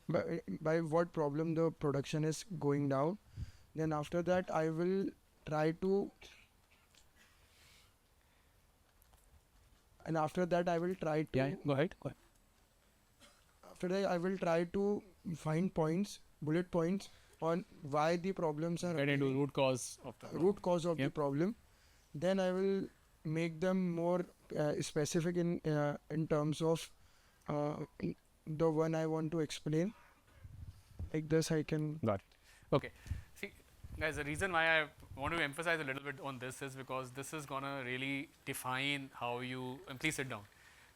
what problem the production is going down. Then after that, I will try to, and after that, I will try to. Yeah, go ahead. After that, I will try to find points, bullet points on why the problems are Get into root cause of the problem. root cause of the problem. Then I will make them more specific in terms of the one I want to explain. Like this, I can. Got it. Okay. See, guys, the reason why I want to emphasize a little bit on this is because this is gonna really define how you, and please sit down,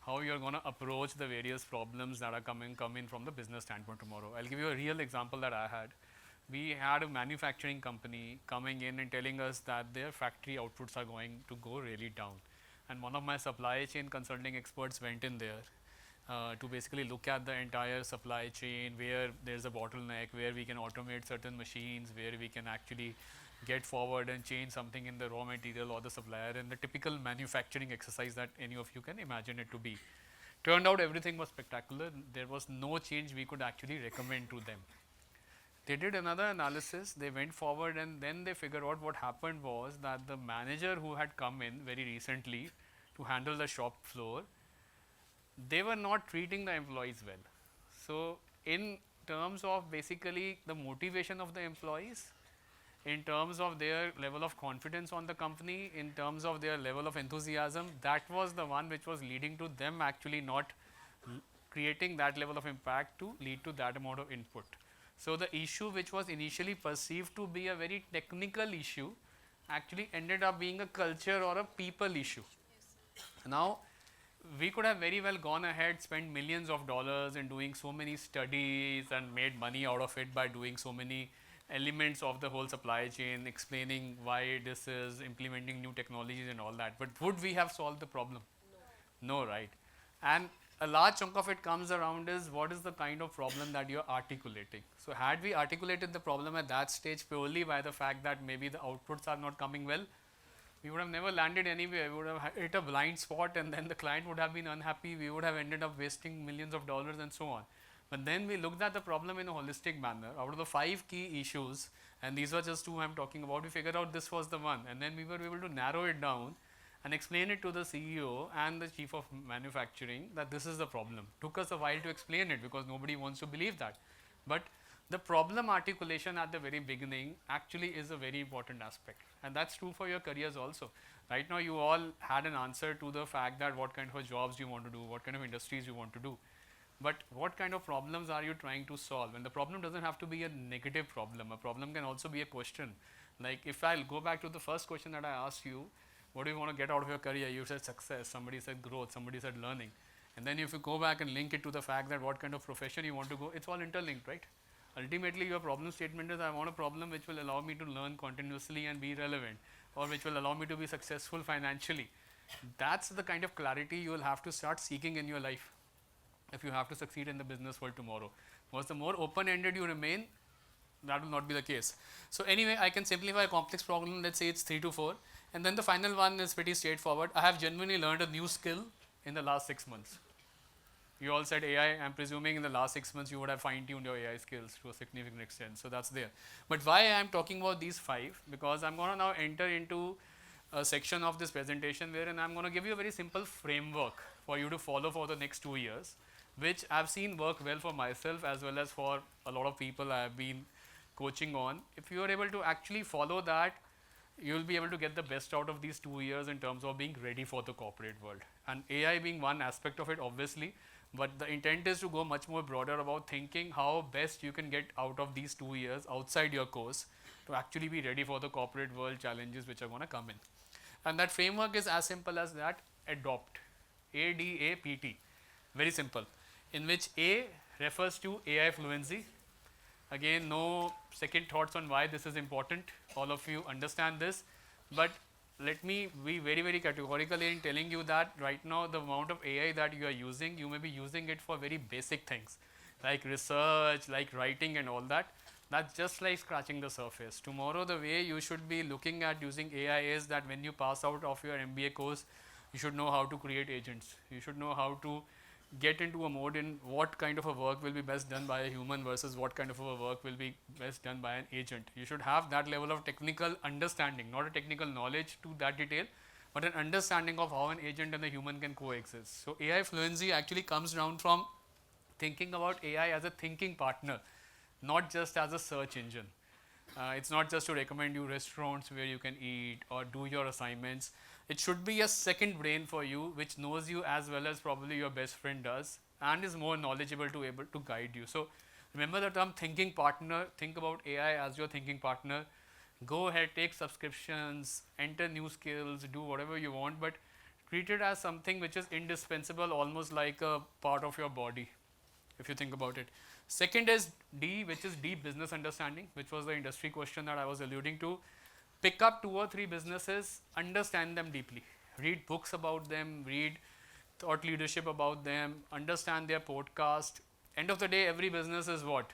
how you're gonna approach the various problems that are coming from the business standpoint tomorrow. I'll give you a real example that I had. We had a manufacturing company coming in and telling us that their factory outputs are going to go really down. And one of my supply chain consulting experts went in there to basically look at the entire supply chain, where there's a bottleneck, where we can automate certain machines, where we can actually get forward and change something in the raw material or the supplier, and the typical manufacturing exercise that any of you can imagine it to be. Turned out everything was spectacular. There was no change we could actually recommend to them. They did another analysis, they went forward, and then they figured out what happened was that the manager who had come in very recently to handle the shop floor, they were not treating the employees well. So in terms of basically the motivation of the employees, in terms of their level of confidence on the company, in terms of their level of enthusiasm, that was the one which was leading to them actually not creating that level of impact to lead to that amount of input. So the issue which was initially perceived to be a very technical issue actually ended up being a culture or a people issue. Now, we could have very well gone ahead, spent millions of dollars in doing so many studies and made money out of it by doing so many elements of the whole supply chain, explaining why this is, implementing new technologies and all that. But would we have solved the problem? No, right? And a large chunk of it comes around is what is the kind of problem that you're articulating. So had we articulated the problem at that stage purely by the fact that maybe the outputs are not coming well, we would have never landed anywhere. We would have hit a blind spot, and then the client would have been unhappy. We would have ended up wasting millions of dollars and so on. But then we looked at the problem in a holistic manner. Out of the 5 key issues, and these were just 2 I'm talking about, we figured out this was the one, and then we were able to narrow it down and explain it to the CEO and the chief of manufacturing that this is the problem. Took us a while to explain it because nobody wants to believe that. But the problem articulation at the very beginning actually is a very important aspect, and that's true for your careers also. Right now you all had an answer to the fact that what kind of jobs you want to do, what kind of industries you want to do. But what kind of problems are you trying to solve? And the problem doesn't have to be a negative problem. A problem can also be a question. Like if I'll go back to the first question that I asked you, what do you want to get out of your career? You said success, somebody said growth, somebody said learning. And then if you go back and link it to the fact that what kind of profession you want to go, it's all interlinked, right? Ultimately your problem statement is I want a problem which will allow me to learn continuously and be relevant, or which will allow me to be successful financially. That's the kind of clarity you will have to start seeking in your life if you have to succeed in the business world tomorrow. Because the more open-ended you remain, that will not be the case. So anyway, I can simplify a complex problem, let's say it's 3 to 4, and then the final one is pretty straightforward. I have genuinely learned a new skill in the last 6 months. You all said AI. I'm presuming in the last 6 months you would have fine-tuned your AI skills to a significant extent. So that's there. But why I'm talking about these 5? Because I'm going to now enter into a section of this presentation wherein I'm going to give you a very simple framework for you to follow for the next 2 years, which I've seen work well for myself as well as for a lot of people I have been coaching on. If you are able to actually follow that, you will be able to get the best out of these 2 years in terms of being ready for the corporate world. And AI being one aspect of it, obviously, but the intent is to go much more broader about thinking how best you can get out of these 2 years outside your course to actually be ready for the corporate world challenges which are going to come in. And that framework is as simple as that: adopt, ADAPT, very simple, in which A refers to AI fluency. Again, no second thoughts on why this is important. All of you understand this, but let me be very, very categorical in telling you that right now the amount of AI that you are using, you may be using it for very basic things like research, like writing and all that. That's just like scratching the surface. Tomorrow the way you should be looking at using AI is that when you pass out of your MBA course, you should know how to create agents. You should know how to get into a mode in what kind of a work will be best done by a human versus what kind of a work will be best done by an agent. You should have that level of technical understanding, not a technical knowledge to that detail, but an understanding of how an agent and a human can coexist. So AI fluency actually comes down from thinking about AI as a thinking partner, not just as a search engine. It's not just to recommend you restaurants where you can eat or do your assignments. It should be a second brain for you which knows you as well as probably your best friend does and is more knowledgeable to able to guide you. So remember the term thinking partner. Think about AI as your thinking partner. Go ahead, take subscriptions, enter new skills, do whatever you want, but treat it as something which is indispensable, almost like a part of your body, if you think about it. Second is D, which is deep business understanding, which was the industry question that I was alluding to. Pick up 2 or 3 businesses, understand them deeply. Read books about them, read thought leadership about them, understand their podcast. End of the day, every business is what?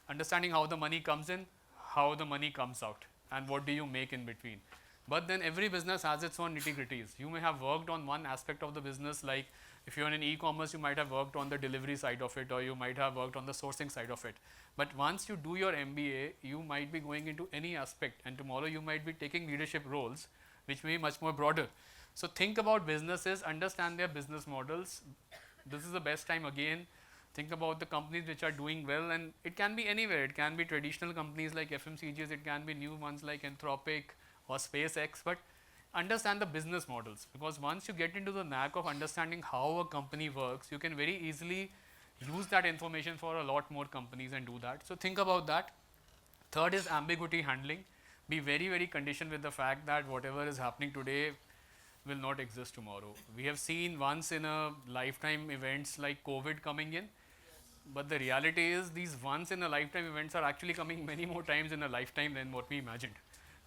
Understanding how the money comes in, how the money comes out, and what do you make in between. But then every business has its own nitty-gritties. You may have worked on one aspect of the business, like if you're in e-commerce, you might have worked on the delivery side of it, or you might have worked on the sourcing side of it. But once you do your MBA, you might be going into any aspect, and tomorrow you might be taking leadership roles, which may be much more broader. So think about businesses, understand their business models. This is the best time again. Think about the companies which are doing well, and it can be anywhere. It can be traditional companies like FMCGs, it can be new ones like Anthropic or SpaceX, but understand the business models, because once you get into the knack of understanding how a company works, you can very easily use that information for a lot more companies and do that. So think about that. Third is ambiguity handling. Be very, very conditioned with the fact that whatever is happening today will not exist tomorrow. We have seen once in a lifetime events like COVID coming in, but the reality is these once in a lifetime events are actually coming many more times in a lifetime than what we imagined.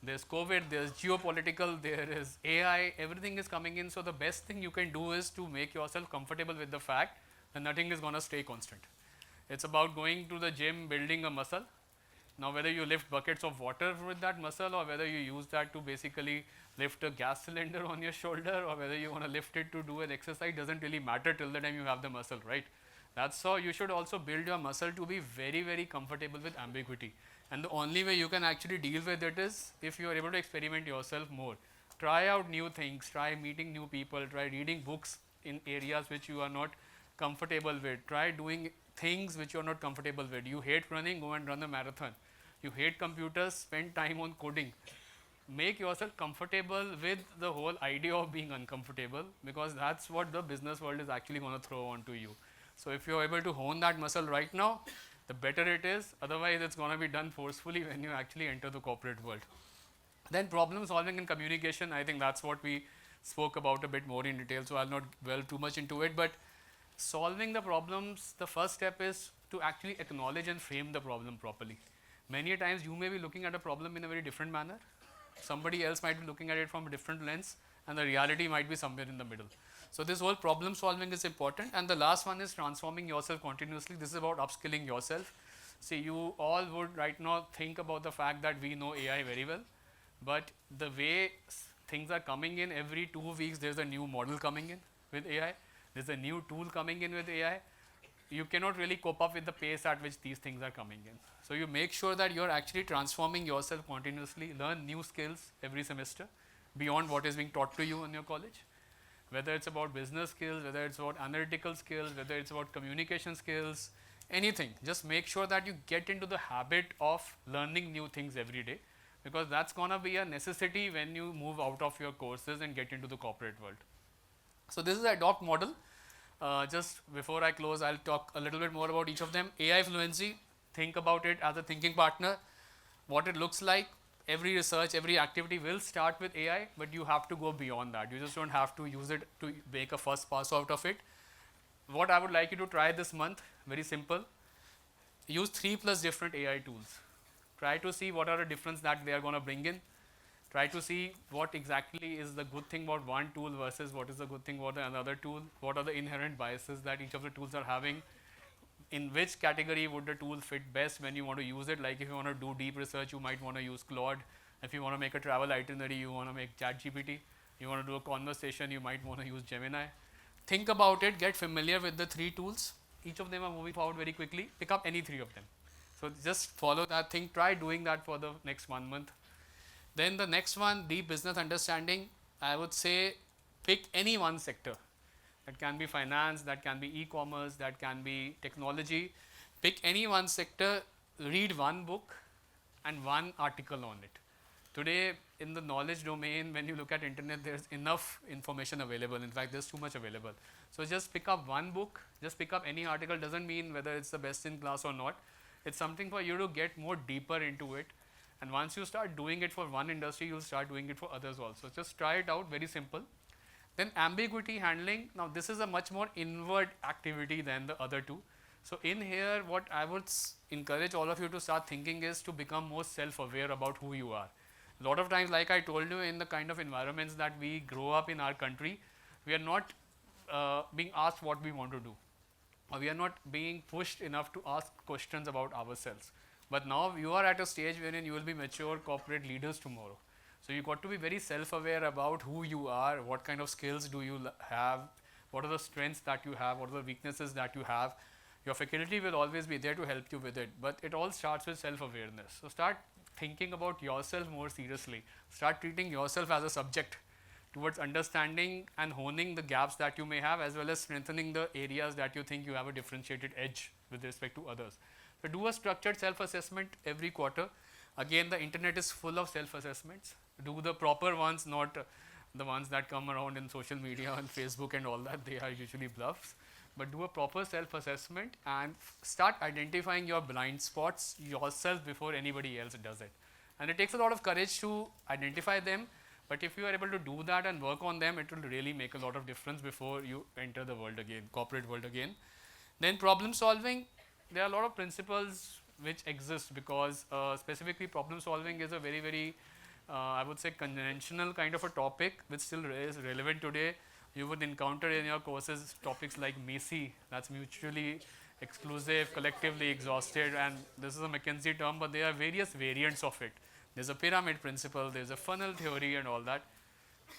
There's COVID, there's geopolitical, there is AI, everything is coming in. So the best thing you can do is to make yourself comfortable with the fact that nothing is going to stay constant. It's about going to the gym, building a muscle. Now whether you lift buckets of water with that muscle, or whether you use that to basically lift a gas cylinder on your shoulder, or whether you want to lift it to do an exercise, doesn't really matter till the time you have the muscle, right? That's how you should also build your muscle to be very, very comfortable with ambiguity. And the only way you can actually deal with it is if you are able to experiment yourself more. Try out new things, try meeting new people, try reading books in areas which you are not comfortable with, try doing things which you are not comfortable with. You hate running, go and run a marathon. You hate computers, spend time on coding. Make yourself comfortable with the whole idea of being uncomfortable, because that's what the business world is actually going to throw onto you. So if you're able to hone that muscle right now, the better it is. Otherwise, it's going to be done forcefully when you actually enter the corporate world. Then problem solving and communication, I think that's what we spoke about a bit more in detail, so I'll not dwell too much into it. But solving the problems, the first step is to actually acknowledge and frame the problem properly. Many times you may be looking at a problem in a very different manner. Somebody else might be looking at it from a different lens, and the reality might be somewhere in the middle. So this whole problem solving is important. And the last one is transforming yourself continuously. This is about upskilling yourself. See, you all would right now think about the fact that we know AI very well, but the way things are coming in, every 2 weeks there's a new model coming in with AI, there's a new tool coming in with AI. you cannot really cope up with the pace at which these things are coming in. So you make sure that you're actually transforming yourself continuously, learn new skills every semester beyond what is being taught to you in your college. Whether it's about business skills, whether it's about analytical skills, whether it's about communication skills, anything. Just make sure that you get into the habit of learning new things every day, because that's going to be a necessity when you move out of your courses and get into the corporate world. So this is the adopt model. Just before I close, I'll talk a little bit more about each of them. AI fluency, think about it as a thinking partner, what it looks like. Every research, every activity will start with AI, but you have to go beyond that. You just don't have to use it to make a first pass out of it. What I would like you to try this month, very simple, use 3+ different AI tools. Try to see what are the difference that they are going to bring in. Try to see what exactly is the good thing about one tool versus what is the good thing about another tool. What are the inherent biases that each of the tools are having. In which category would the tool fit best when you want to use it? Like if you want to do deep research, you might want to use Claude. If you want to make a travel itinerary, you want to make ChatGPT. You want to do a conversation, you might want to use Gemini. Think about it, get familiar with the 3 tools. Each of them are moving forward very quickly. Pick up any 3 of them. So just follow that thing, try doing that for the next 1 month. Then the next one, deep business understanding. I would say pick any one sector. That can be finance, that can be e-commerce, that can be technology. Pick any one sector, read one book and one article on it. Today in the knowledge domain, when you look at internet, there's enough information available. In fact, there's too much available. So just pick up one book, just pick up any article. Doesn't mean whether it's the best in class or not. It's something for you to get more deeper into it. And once you start doing it for one industry, you'll start doing it for others also. Just try it out, very simple. Then ambiguity handling. Now this is a much more inward activity than the other 2. So in here, what I would encourage all of you to start thinking is to become more self-aware about who you are. A lot of times, like I told you, in the kind of environments that we grow up in our country, we are not being asked what we want to do. Or we are not being pushed enough to ask questions about ourselves. But now you are at a stage wherein you will be mature corporate leaders tomorrow. So you got to be very self-aware about who you are, what kind of skills do you have, what are the strengths that you have, what are the weaknesses that you have. Your faculty will always be there to help you with it, but it all starts with self-awareness. So start thinking about yourself more seriously. Start treating yourself as a subject towards understanding and honing the gaps that you may have, as well as strengthening the areas that you think you have a differentiated edge with respect to others. So do a structured self-assessment every quarter. Again, the internet is full of self-assessments. Do the proper ones, not the ones that come around in social media and Facebook and all that. They are usually bluffs. But do a proper self-assessment and start identifying your blind spots yourself before anybody else does it. And it takes a lot of courage to identify them. But if you are able to do that and work on them, it will really make a lot of difference before you enter the world again, corporate world again. Then problem solving. There are a lot of principles which exist because specifically problem solving is a very, very, I would say, conventional kind of a topic which still is relevant today. You would encounter in your courses topics like MECE, that's mutually exclusive, collectively exhausted, and this is a McKinsey term, but there are various variants of it. There's a pyramid principle, there's a funnel theory and all that.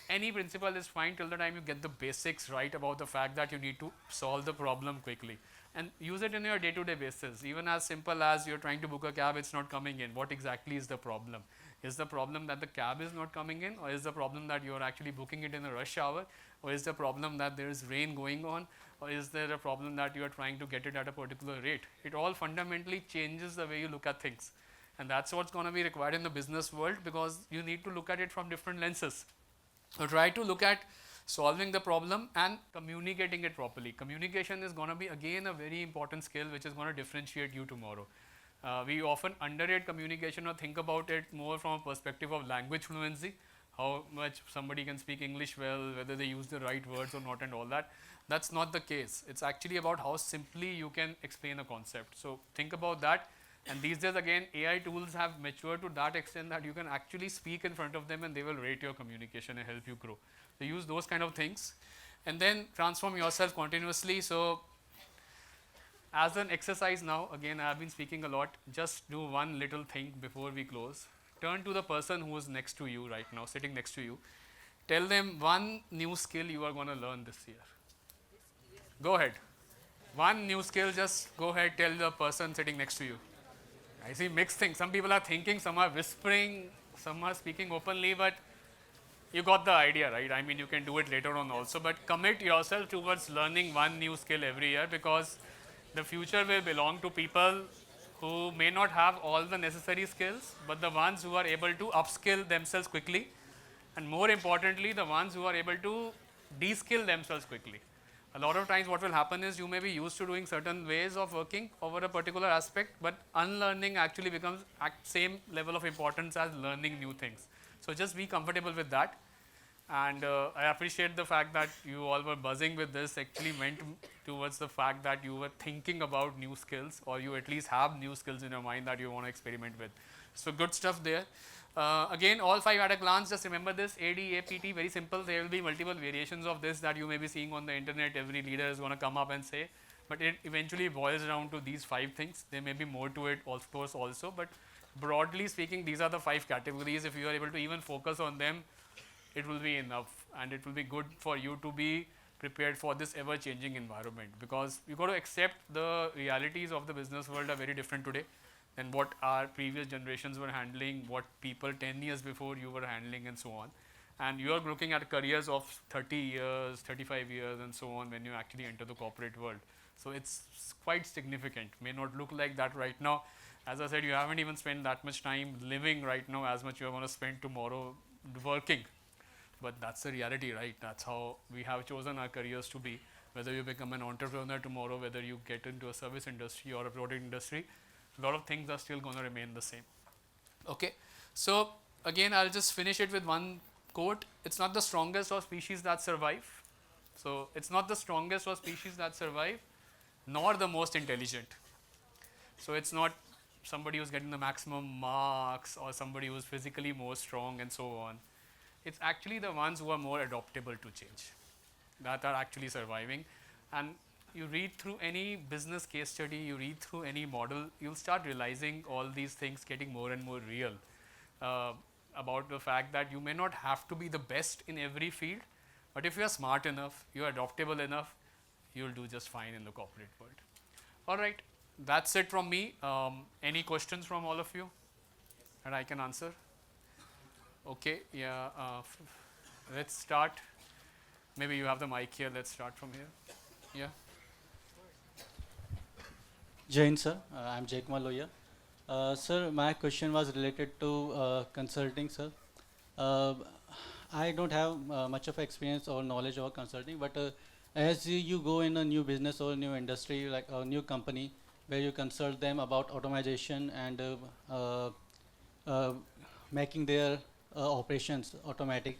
Any principle is fine till the time you get the basics right about the fact that you need to solve the problem quickly. And use it in your day-to-day basis. Even as simple as you're trying to book a cab, it's not coming in. What exactly is the problem? Is the problem that the cab is not coming in, or is the problem that you're actually booking it in a rush hour, or is the problem that there is rain going on, or is there a problem that you're trying to get it at a particular rate? It all fundamentally changes the way you look at things. And that's what's going to be required in the business world, because you need to look at it from different lenses. So try to look at solving the problem and communicating it properly. Communication is going to be again a very important skill which is going to differentiate you tomorrow. We often underrate communication or think about it more from a perspective of language fluency, how much somebody can speak English well, whether they use the right words or not and all that. That's not the case. It's actually about how simply you can explain a concept. So think about that. And these days again, AI tools have matured to that extent that you can actually speak in front of them and they will rate your communication and help you grow. So use those kind of things. And then transform yourself continuously. So as an exercise now, again, I have been speaking a lot. Just do one little thing before we close. Turn to the person who is next to you right now, sitting next to you. Tell them one new skill you are going to learn this year. Go ahead. One new skill, just go ahead, tell the person sitting next to you. I see mixed things. Some people are thinking, some are whispering, some are speaking openly, but you got the idea, right? I mean, you can do it later on also, but commit yourself towards learning one new skill every year, because the future will belong to people who may not have all the necessary skills, but the ones who are able to upskill themselves quickly, and more importantly, the ones who are able to de-skill themselves quickly. A lot of times what will happen is you may be used to doing certain ways of working over a particular aspect, but unlearning actually becomes at same level of importance as learning new things. So just be comfortable with that. And I appreciate the fact that you all were buzzing with this, actually went towards the fact that you were thinking about new skills, or you at least have new skills in your mind that you want to experiment with. So good stuff there. Again, all 5 at a glance, just remember this: AD, APT, very simple. There will be multiple variations of this that you may be seeing on the internet. Every leader is going to come up and say, but it eventually boils down to these 5 things. There may be more to it, of course, also, but broadly speaking, these are the 5 categories. If you are able to even focus on them, it will be enough, and it will be good for you to be prepared for this ever changing environment, because you got to accept the realities of the business world are very different today than what our previous generations were handling, what people 10 years before you were handling, and so on. And you are looking at careers of 30 years, 35 years, and so on when you actually enter the corporate world. So it's quite significant. May not look like that right now. As I said, you haven't even spent that much time living right now as much you are going to spend tomorrow working. But that's the reality, right? That's how we have chosen our careers to be. Whether you become an entrepreneur tomorrow, whether you get into a service industry or a product industry, a lot of things are still going to remain the same. Okay, so again, I'll just finish it with one quote. It's not the strongest of species that survive. So it's not the strongest of species that survive, nor the most intelligent. So it's not somebody who's getting the maximum marks or somebody who's physically more strong and so on. It's actually the ones who are more adaptable to change that are actually surviving. And you read through any business case study, you read through any model, you'll start realizing all these things getting more and more real, about the fact that you may not have to be the best in every field, but if you are smart enough, you are adaptable enough, you'll do just fine in the corporate world. All right, that's it from me. Any questions from all of you that I can answer? Okay, yeah, let's start. Maybe you have the mic here. Let's start from here. Yeah. Jain sir, I'm Jake Maloya. Sir, my question was related to consulting, sir. I don't have much of experience or knowledge of consulting, but as you go in a new business or new industry, like a new company, where you consult them about automation and making their operations automatic,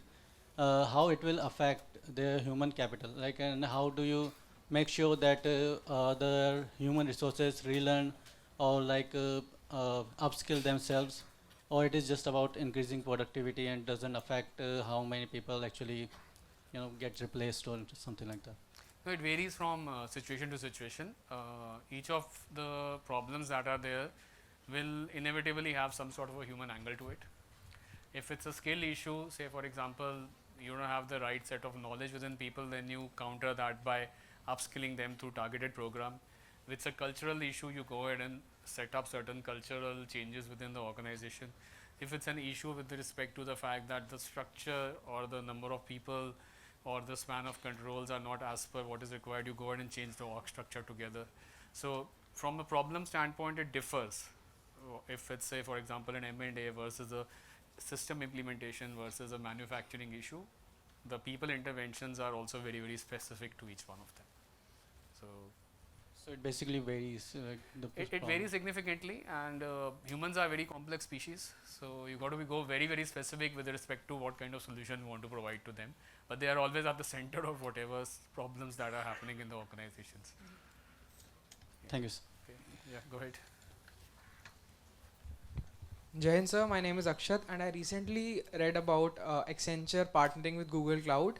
how it will affect their human capital, like, and how do you make sure that the human resources relearn or like upskill themselves, or it is just about increasing productivity and doesn't affect how many people actually get replaced or something like that? So it varies from situation to situation. Each of the problems that are there will inevitably have some sort of a human angle to it. If it's a skill issue, say for example, you don't have the right set of knowledge within people, then you counter that by upskilling them through targeted program. If it's a cultural issue, you go ahead and set up certain cultural changes within the organization. If it's an issue with respect to the fact that the structure or the number of people or the span of controls are not as per what is required, you go ahead and change the org structure together. So from a problem standpoint, it differs. If it's, say for example, an M&A versus a system implementation versus a manufacturing issue, the people interventions are also very, very specific to each one of them. So it basically varies. It varies significantly, and humans are very complex species. So you got to go very, very specific with respect to what kind of solution you want to provide to them. But they are always at the center of whatever problems that are happening in the organizations. Thank you, sir. Okay. Yeah, go ahead. Jain sir, my name is Akshat, and I recently read about Accenture partnering with Google Cloud.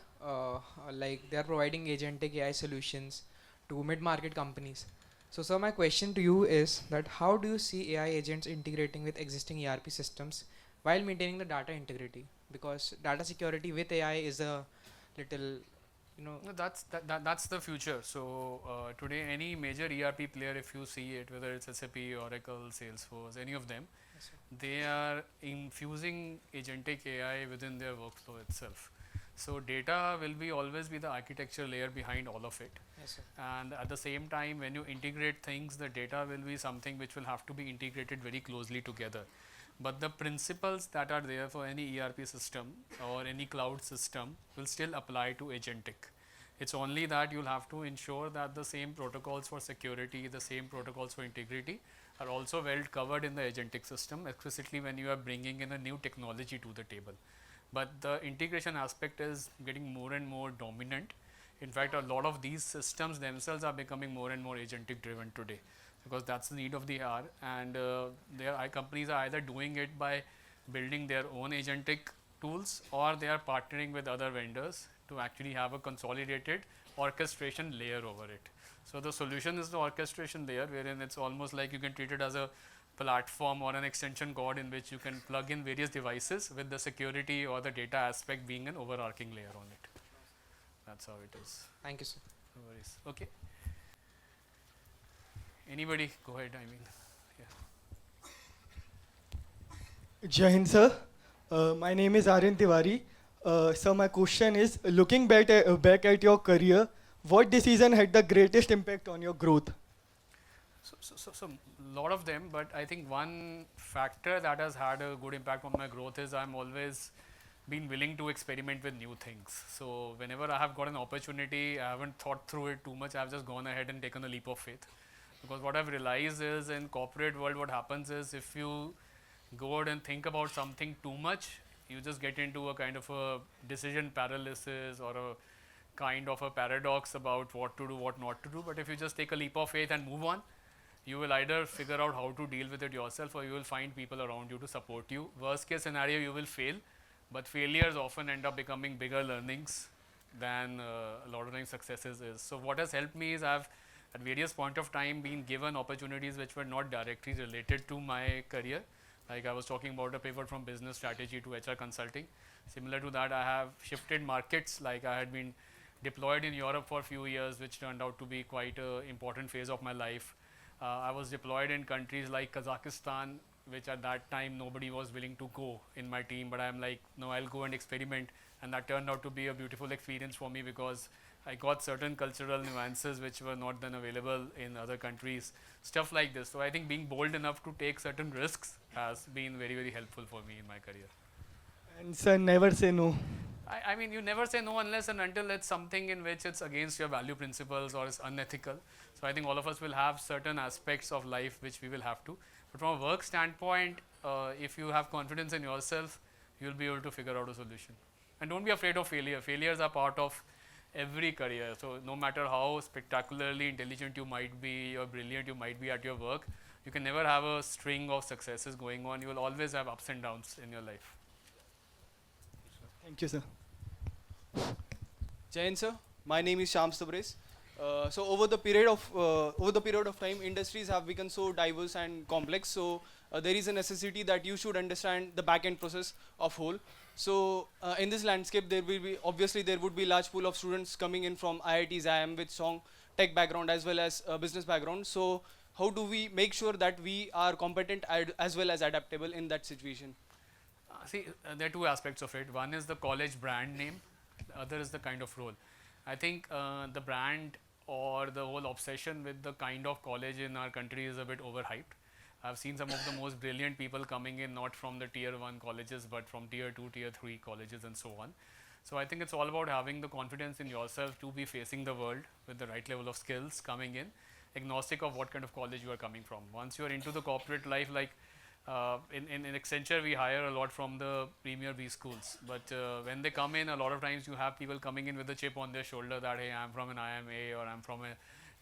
Like they are providing agentic AI solutions to mid-market companies. So sir, my question to you is that how do you see AI agents integrating with existing ERP systems while maintaining the data integrity? Because data security with AI is a little No, that's the future. So today, any major ERP player, if you see it, whether it's SAP, Oracle, Salesforce, any of them, Yes, sir. they are infusing agentic AI within their workflow itself. So data will be always be the architecture layer behind all of it. Yes, sir. And at the same time, when you integrate things, the data will be something which will have to be integrated very closely together. But the principles that are there for any ERP system or any cloud system will still apply to agentic. It's only that you'll have to ensure that the same protocols for security, the same protocols for integrity are also well covered in the agentic system, explicitly when you are bringing in a new technology to the table. But the integration aspect is getting more and more dominant. In fact, a lot of these systems themselves are becoming more and more agentic driven today, because that's the need of the hour. And companies are either doing it by building their own agentic tools, or they are partnering with other vendors to actually have a consolidated orchestration layer over it. So the solution is the orchestration layer, wherein it's almost like you can treat it as a platform or an extension cord in which you can plug in various devices, with the security or the data aspect being an overarching layer on it. That's how it is. Thank you, sir. No worries. Okay. Anybody? Go ahead. I mean, yeah. Jai Hind, sir. My name is Aryan Tiwari. So my question is, looking back at your career, what decision had the greatest impact on your growth? So lot of them, but I think one factor that has had a good impact on my growth is I'm always been willing to experiment with new things. So whenever I have got an opportunity, I haven't thought through it too much. I've just gone ahead and taken a leap of faith. Because what I've realized is, in corporate world, what happens is, if you go out and think about something too much, you just get into a kind of a decision paralysis, or a kind of a paradox about what to do, what not to do. But if you just take a leap of faith and move on, you will either figure out how to deal with it yourself, or you will find people around you to support you. Worst case scenario, you will fail, but failures often end up becoming bigger learnings than a lot of times successes is. So what has helped me is, I've at various point of time been given opportunities which were not directly related to my career. Like I was talking about a pivot from business strategy to HR consulting. Similar to that, I have shifted markets. Like I had been deployed in Europe for a few years, which turned out to be quite an important phase of my life. I was deployed in countries like Kazakhstan, which at that time nobody was willing to go in my team, but I'm like, no, I'll go and experiment. And that turned out to be a beautiful experience for me, because I got certain cultural nuances which were not then available in other countries, stuff like this. So I think being bold enough to take certain risks has been very, very helpful for me in my career. And sir, never say no. I mean, you never say no unless and until it's something in which it's against your value principles or is unethical. So I think all of us will have certain aspects of life which we will have to. But from a work standpoint, if you have confidence in yourself, you'll be able to figure out a solution. And don't be afraid of failure. Failures are part of every career. So no matter how spectacularly intelligent you might be or brilliant you might be at your work, you can never have a string of successes going on. You will always have ups and downs in your life. Thank you, sir. Jai Hind, sir. My name is Sham Sabres. So over the period of time, industries have become so diverse and complex. So there is a necessity that you should understand the back-end process of whole. So in this landscape, there would be large pool of students coming in from IITs, IIM with strong tech background as well as business background. So how do we make sure that we are competent as well as adaptable in that situation? There are two aspects of it. One is the college brand name. The other is the kind of role. I think the brand or the whole obsession with the kind of college in our country is a bit overhyped. I've seen some of the most brilliant people coming in not from the tier 1 colleges, but from tier 2, tier 3 colleges and so on. So I think it's all about having the confidence in yourself to be facing the world with the right level of skills coming in, agnostic of what kind of college you are coming from. Once you are into the corporate life, like in Accenture, we hire a lot from the premier B schools. But when they come in, a lot of times you have people coming in with a chip on their shoulder that, hey, I'm from an IMA or I'm from a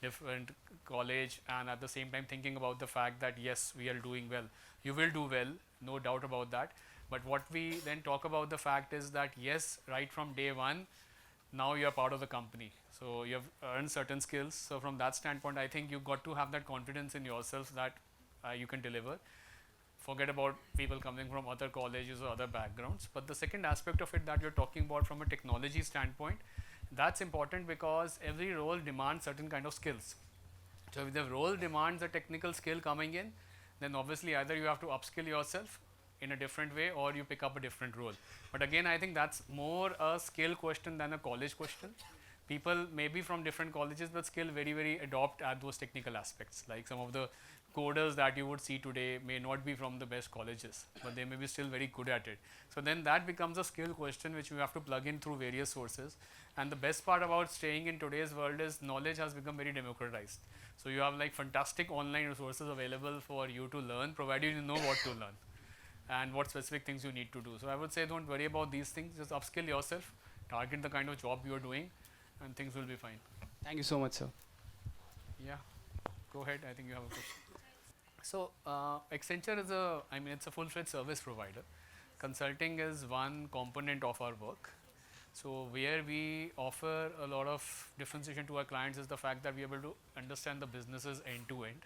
different college, and at the same time thinking about the fact that yes, we are doing well. You will do well, no doubt about that. But what we then talk about the fact is that yes, right from day one, now you are part of the company. So you have earned certain skills. So from that standpoint, I think you've got to have that confidence in yourself that you can deliver. Forget about people coming from other colleges or other backgrounds. But the second aspect of it that you're talking about from a technology standpoint, That's important because every role demands certain kind of skills. So if the role demands a technical skill coming in, then obviously either you have to upskill yourself in a different way or you pick up a different role. But again, I think that's more a skill question than a college question. People may be from different colleges but still very adopt at those technical aspects. Like some of the coders that you would see today may not be from the best colleges, but they may be still very good at it. So then that becomes a skill question which you have to plug in through various sources. And the best part about staying in today's world is knowledge has become very democratized. So you have like fantastic online resources available for you to learn, provided you know what to learn and what specific things you need to do. So I would say don't worry about these things, just upskill yourself, target the kind of job you are doing, and things will be fine. Thank you so much, sir. Yeah, go ahead. I think you have a question. So Accenture is it's a full-fledged service provider. Consulting is one component of our work. So where we offer a lot of differentiation to our clients is the fact that we are able to understand the businesses end to end.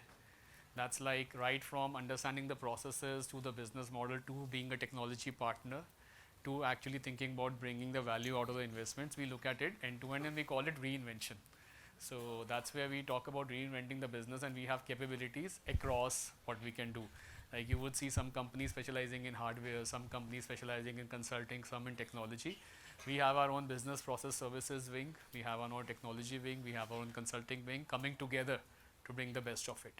That's like right from understanding the processes to the business model to being a technology partner to actually thinking about bringing the value out of the investments. We look at it end to end and we call it reinvention. So that's where we talk about reinventing the business, and we have capabilities across what we can do. Like you would see some companies specializing in hardware, some companies specializing in consulting, some in technology. We have our own business process services wing, we have our own technology wing, we have our own consulting wing coming together to bring the best of it.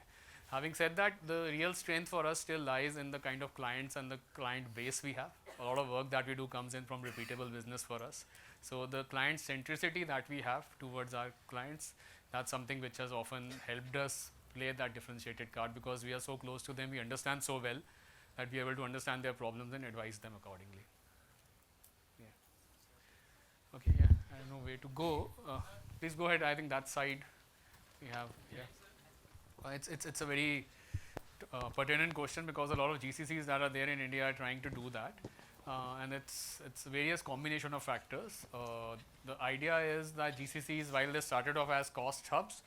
Having said that, the real strength for us still lies in the kind of clients and the client base we have. A lot of work that we do comes in from repeatable business for us. So the client centricity that we have towards our clients, that's something which has often helped us play that differentiated card, because we are so close to them, we understand so well that we are able to understand their problems and advise them accordingly. Yeah. Okay, yeah, I don't know where to go. Please go ahead. I think that side we have, yeah. It's a very pertinent question, because a lot of GCCs that are there in India are trying to do that. And it's various combination of factors. The idea is that GCCs, while they started off as cost hubs,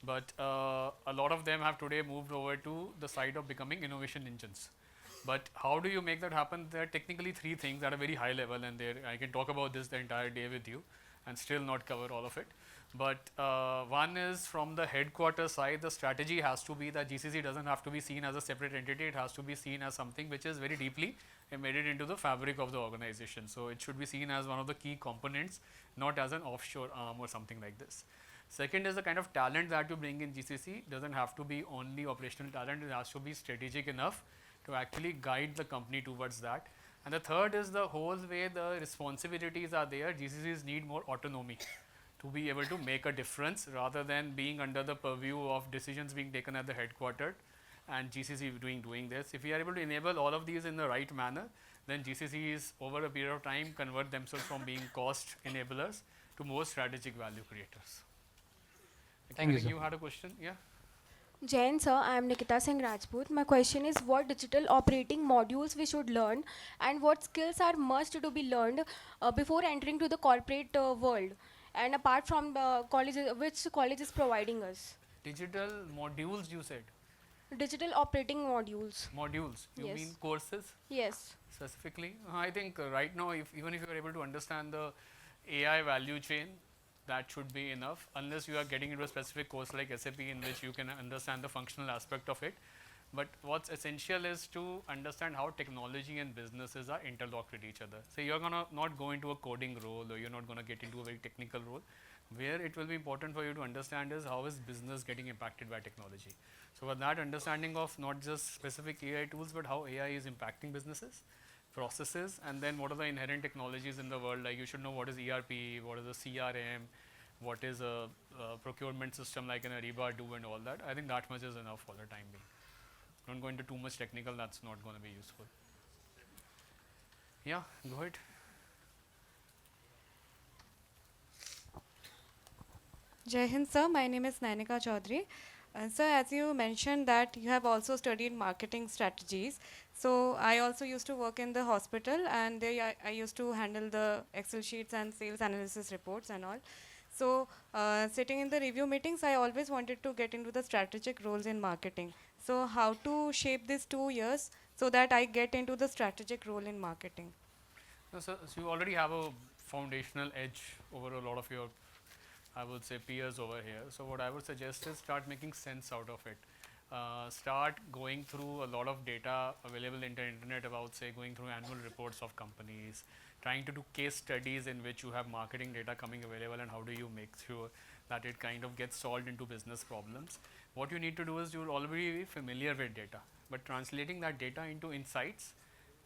but a lot of them have today moved over to the side of becoming innovation engines. But how do you make that happen? There are technically three things at a very high level, and I can talk about this the entire day with you and still not cover all of it. But one is from the headquarters side, the strategy has to be that GCC doesn't have to be seen as a separate entity, it has to be seen as something which is very deeply embedded into the fabric of the organization. So it should be seen as one of the key components, not as an offshore arm or something like this. Second is the kind of talent that you bring in GCC doesn't have to be only operational talent, it has to be strategic enough to actually guide the company towards that. And the third is the whole way the responsibilities are there, GCCs need more autonomy to be able to make a difference rather than being under the purview of decisions being taken at the headquarters and GCC doing this. If we are able to enable all of these in the right manner, then GCCs over a period of time convert themselves from being cost enablers to more strategic value creators. Thank you, sir. You had a question? Yeah. Jain sir, I am Nikita Singh Rajput. My question is what digital operating modules we should learn and what skills are must to be learned before entering to the corporate world? And apart from the colleges, which college is providing us? Digital modules, you said? Digital operating modules. Modules? You Yes. mean courses? Yes. Specifically? I think right now, even if you are able to understand the AI value chain, that should be enough, unless you are getting into a specific course like SAP in which you can understand the functional aspect of it. But what's essential is to understand how technology and businesses are interlocked with each other. So you're gonna not go into a coding role, or you're not gonna get into a very technical role. Where it will be important for you to understand is how is business getting impacted by technology. So with that understanding of not just specific AI tools, but how AI is impacting businesses, processes, and then what are the inherent technologies in the world. Like you should know what is ERP, what is a CRM, what is a procurement system like an Ariba do, and all that. I think that much is enough for the time being. Don't go into too much technical, that's not going to be useful. Yeah, go ahead. Jai Hind sir, my name is Nainika Chaudhary. Sir, as you mentioned that you have also studied marketing strategies. So I also used to work in the hospital, and there I used to handle the Excel sheets and sales analysis reports and all. So sitting in the review meetings, I always wanted to get into the strategic roles in marketing. So how to shape these 2 years so that I get into the strategic role in marketing? No, so you already have a foundational edge over a lot of your, I would say, peers over here. So what I would suggest is start making sense out of it. Start going through a lot of data available in the internet about, say, going through annual reports of companies, trying to do case studies in which you have marketing data coming available, and how do you make sure that it kind of gets solved into business problems. What you need to do is you'll already be familiar with data, but translating that data into insights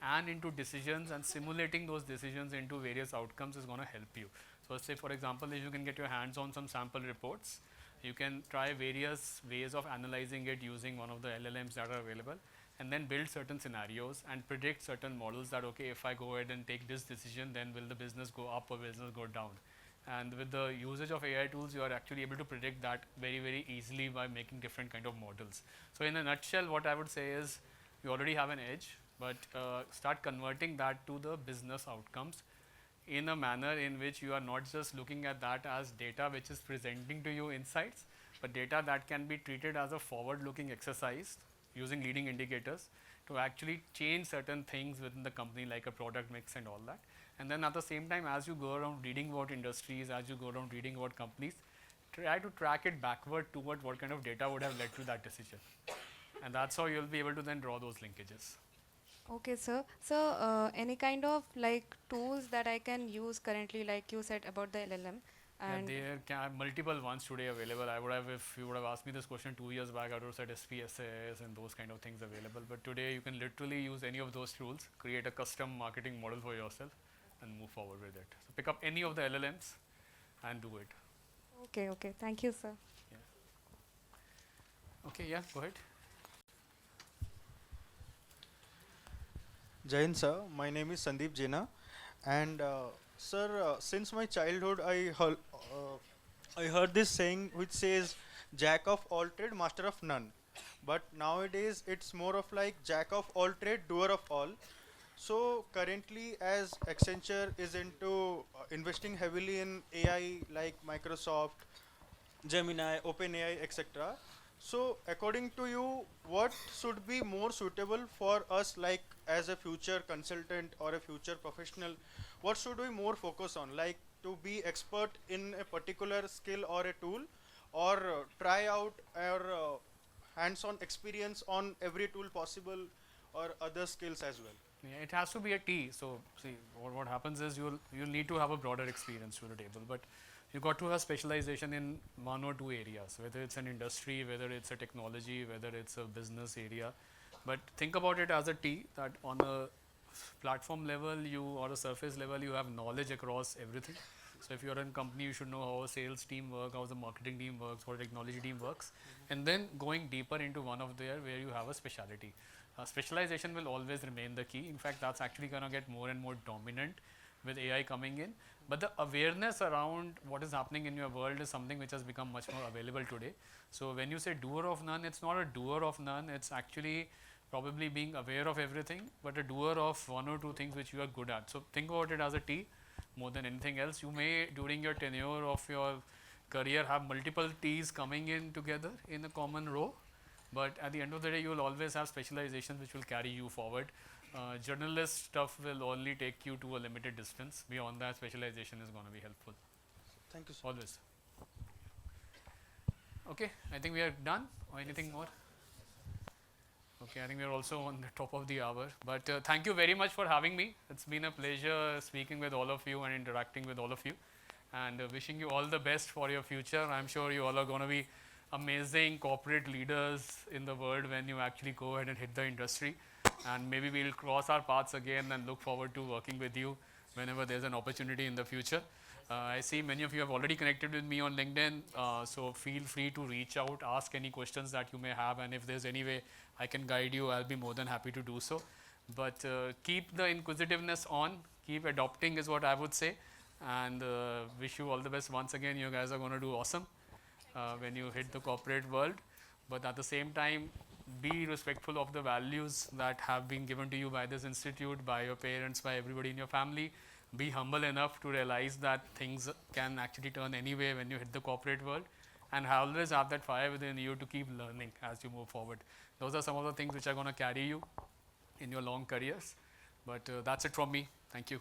and into decisions and simulating those decisions into various outcomes is going to help you. So say for example, if you can get your hands on some sample reports, you can try various ways of analyzing it using one of the LLMs that are available, and then build certain scenarios and predict certain models that, okay, if I go ahead and take this decision, then will the business go up or business go down. And with the usage of AI tools, you are actually able to predict that very, very easily by making different kind of models. So in a nutshell, what I would say is you already have an edge, but start converting that to the business outcomes in a manner in which you are not just looking at that as data which is presenting to you insights, but data that can be treated as a forward-looking exercise using leading indicators to actually change certain things within the company, like a product mix and all that. And then at the same time, as you go around reading about industries, as you go around reading about companies, try to track it backward toward what kind of data would have led to that decision. And that's how you'll be able to then draw those linkages. Okay, sir. So, any kind of like tools that I can use currently, like you said about the LLM, and there are multiple ones today available. I would have, if you would have asked me this question 2 years back, I would have said SPSS and those kind of things available. But today you can literally use any of those tools, create a custom marketing model for yourself, and move forward with it. So pick up any of the LLMs and do it. okay, okay. Thank you, sir. Okay, yeah, go ahead. Jai Hind, sir. My name is Sandeep Jena, and sir, since my childhood, I heard this saying which says "Jack of all trade, master of none." But nowadays, it's more of like Jack of all trade, doer of all. So currently, as Accenture is into investing heavily in AI, like Microsoft, Gemini, OpenAI, etc. So, according to you, what should be more suitable for us, like as a future consultant or a future professional? What should we more focus on, like to be expert in a particular skill or a tool, or try out our hands-on experience on every tool possible, or other skills as well? Yeah, it has to be a T. So see, what happens is you'll need to have a broader experience to the table, but you got to have specialization in one or two areas, whether it's an industry, whether it's a technology, whether it's a business area. But think about it as a T, that on a platform level or a surface level, you have knowledge across everything. So if you're in a company, you should know how a sales team works, how the marketing team works, how a technology team works, and then going deeper into one of there where you have a specialty. Specialization will always remain the key. In fact, that's actually going to get more and more dominant with AI coming in. But the awareness around what is happening in your world is something which has become much more available today. So when you say doer of none, it's not a doer of none, it's actually probably being aware of everything, but a doer of one or two things which you are good at. So think about it as a T more than anything else. You may, during your tenure of your career, have multiple T's coming in together in a common row, but at the end of the day, you will always have specialization which will carry you forward. Journalist stuff will only take you to a limited distance. Beyond that, specialization is going to be helpful. Thank you, sir. Always. Okay, I think we are done. Or anything more? Okay, I think we are also on the top of the hour. But thank you very much for having me. It's been a pleasure speaking with all of you and interacting with all of you. And wishing you all the best for your future. I'm sure you all are going to be amazing corporate leaders in the world when you actually go ahead and hit the industry. And maybe we'll cross our paths again and look forward to working with you whenever there's an opportunity in the future. I see many of you have already connected with me on LinkedIn, so feel free to reach out, ask any questions that you may have, and if there's any way I can guide you, I'll be more than happy to do so. But keep the inquisitiveness on, keep adopting is what I would say, and wish you all the best once again. You guys are going to do awesome when you hit the corporate world, but at the same time, be respectful of the values that have been given to you by this institute, by your parents, by everybody in your family. Be humble enough to realize that things can actually turn anyway when you hit the corporate world, and always have that fire within you to keep learning as you move forward. Those are some of the things which are going to carry you in your long careers. But that's it from me. Thank you.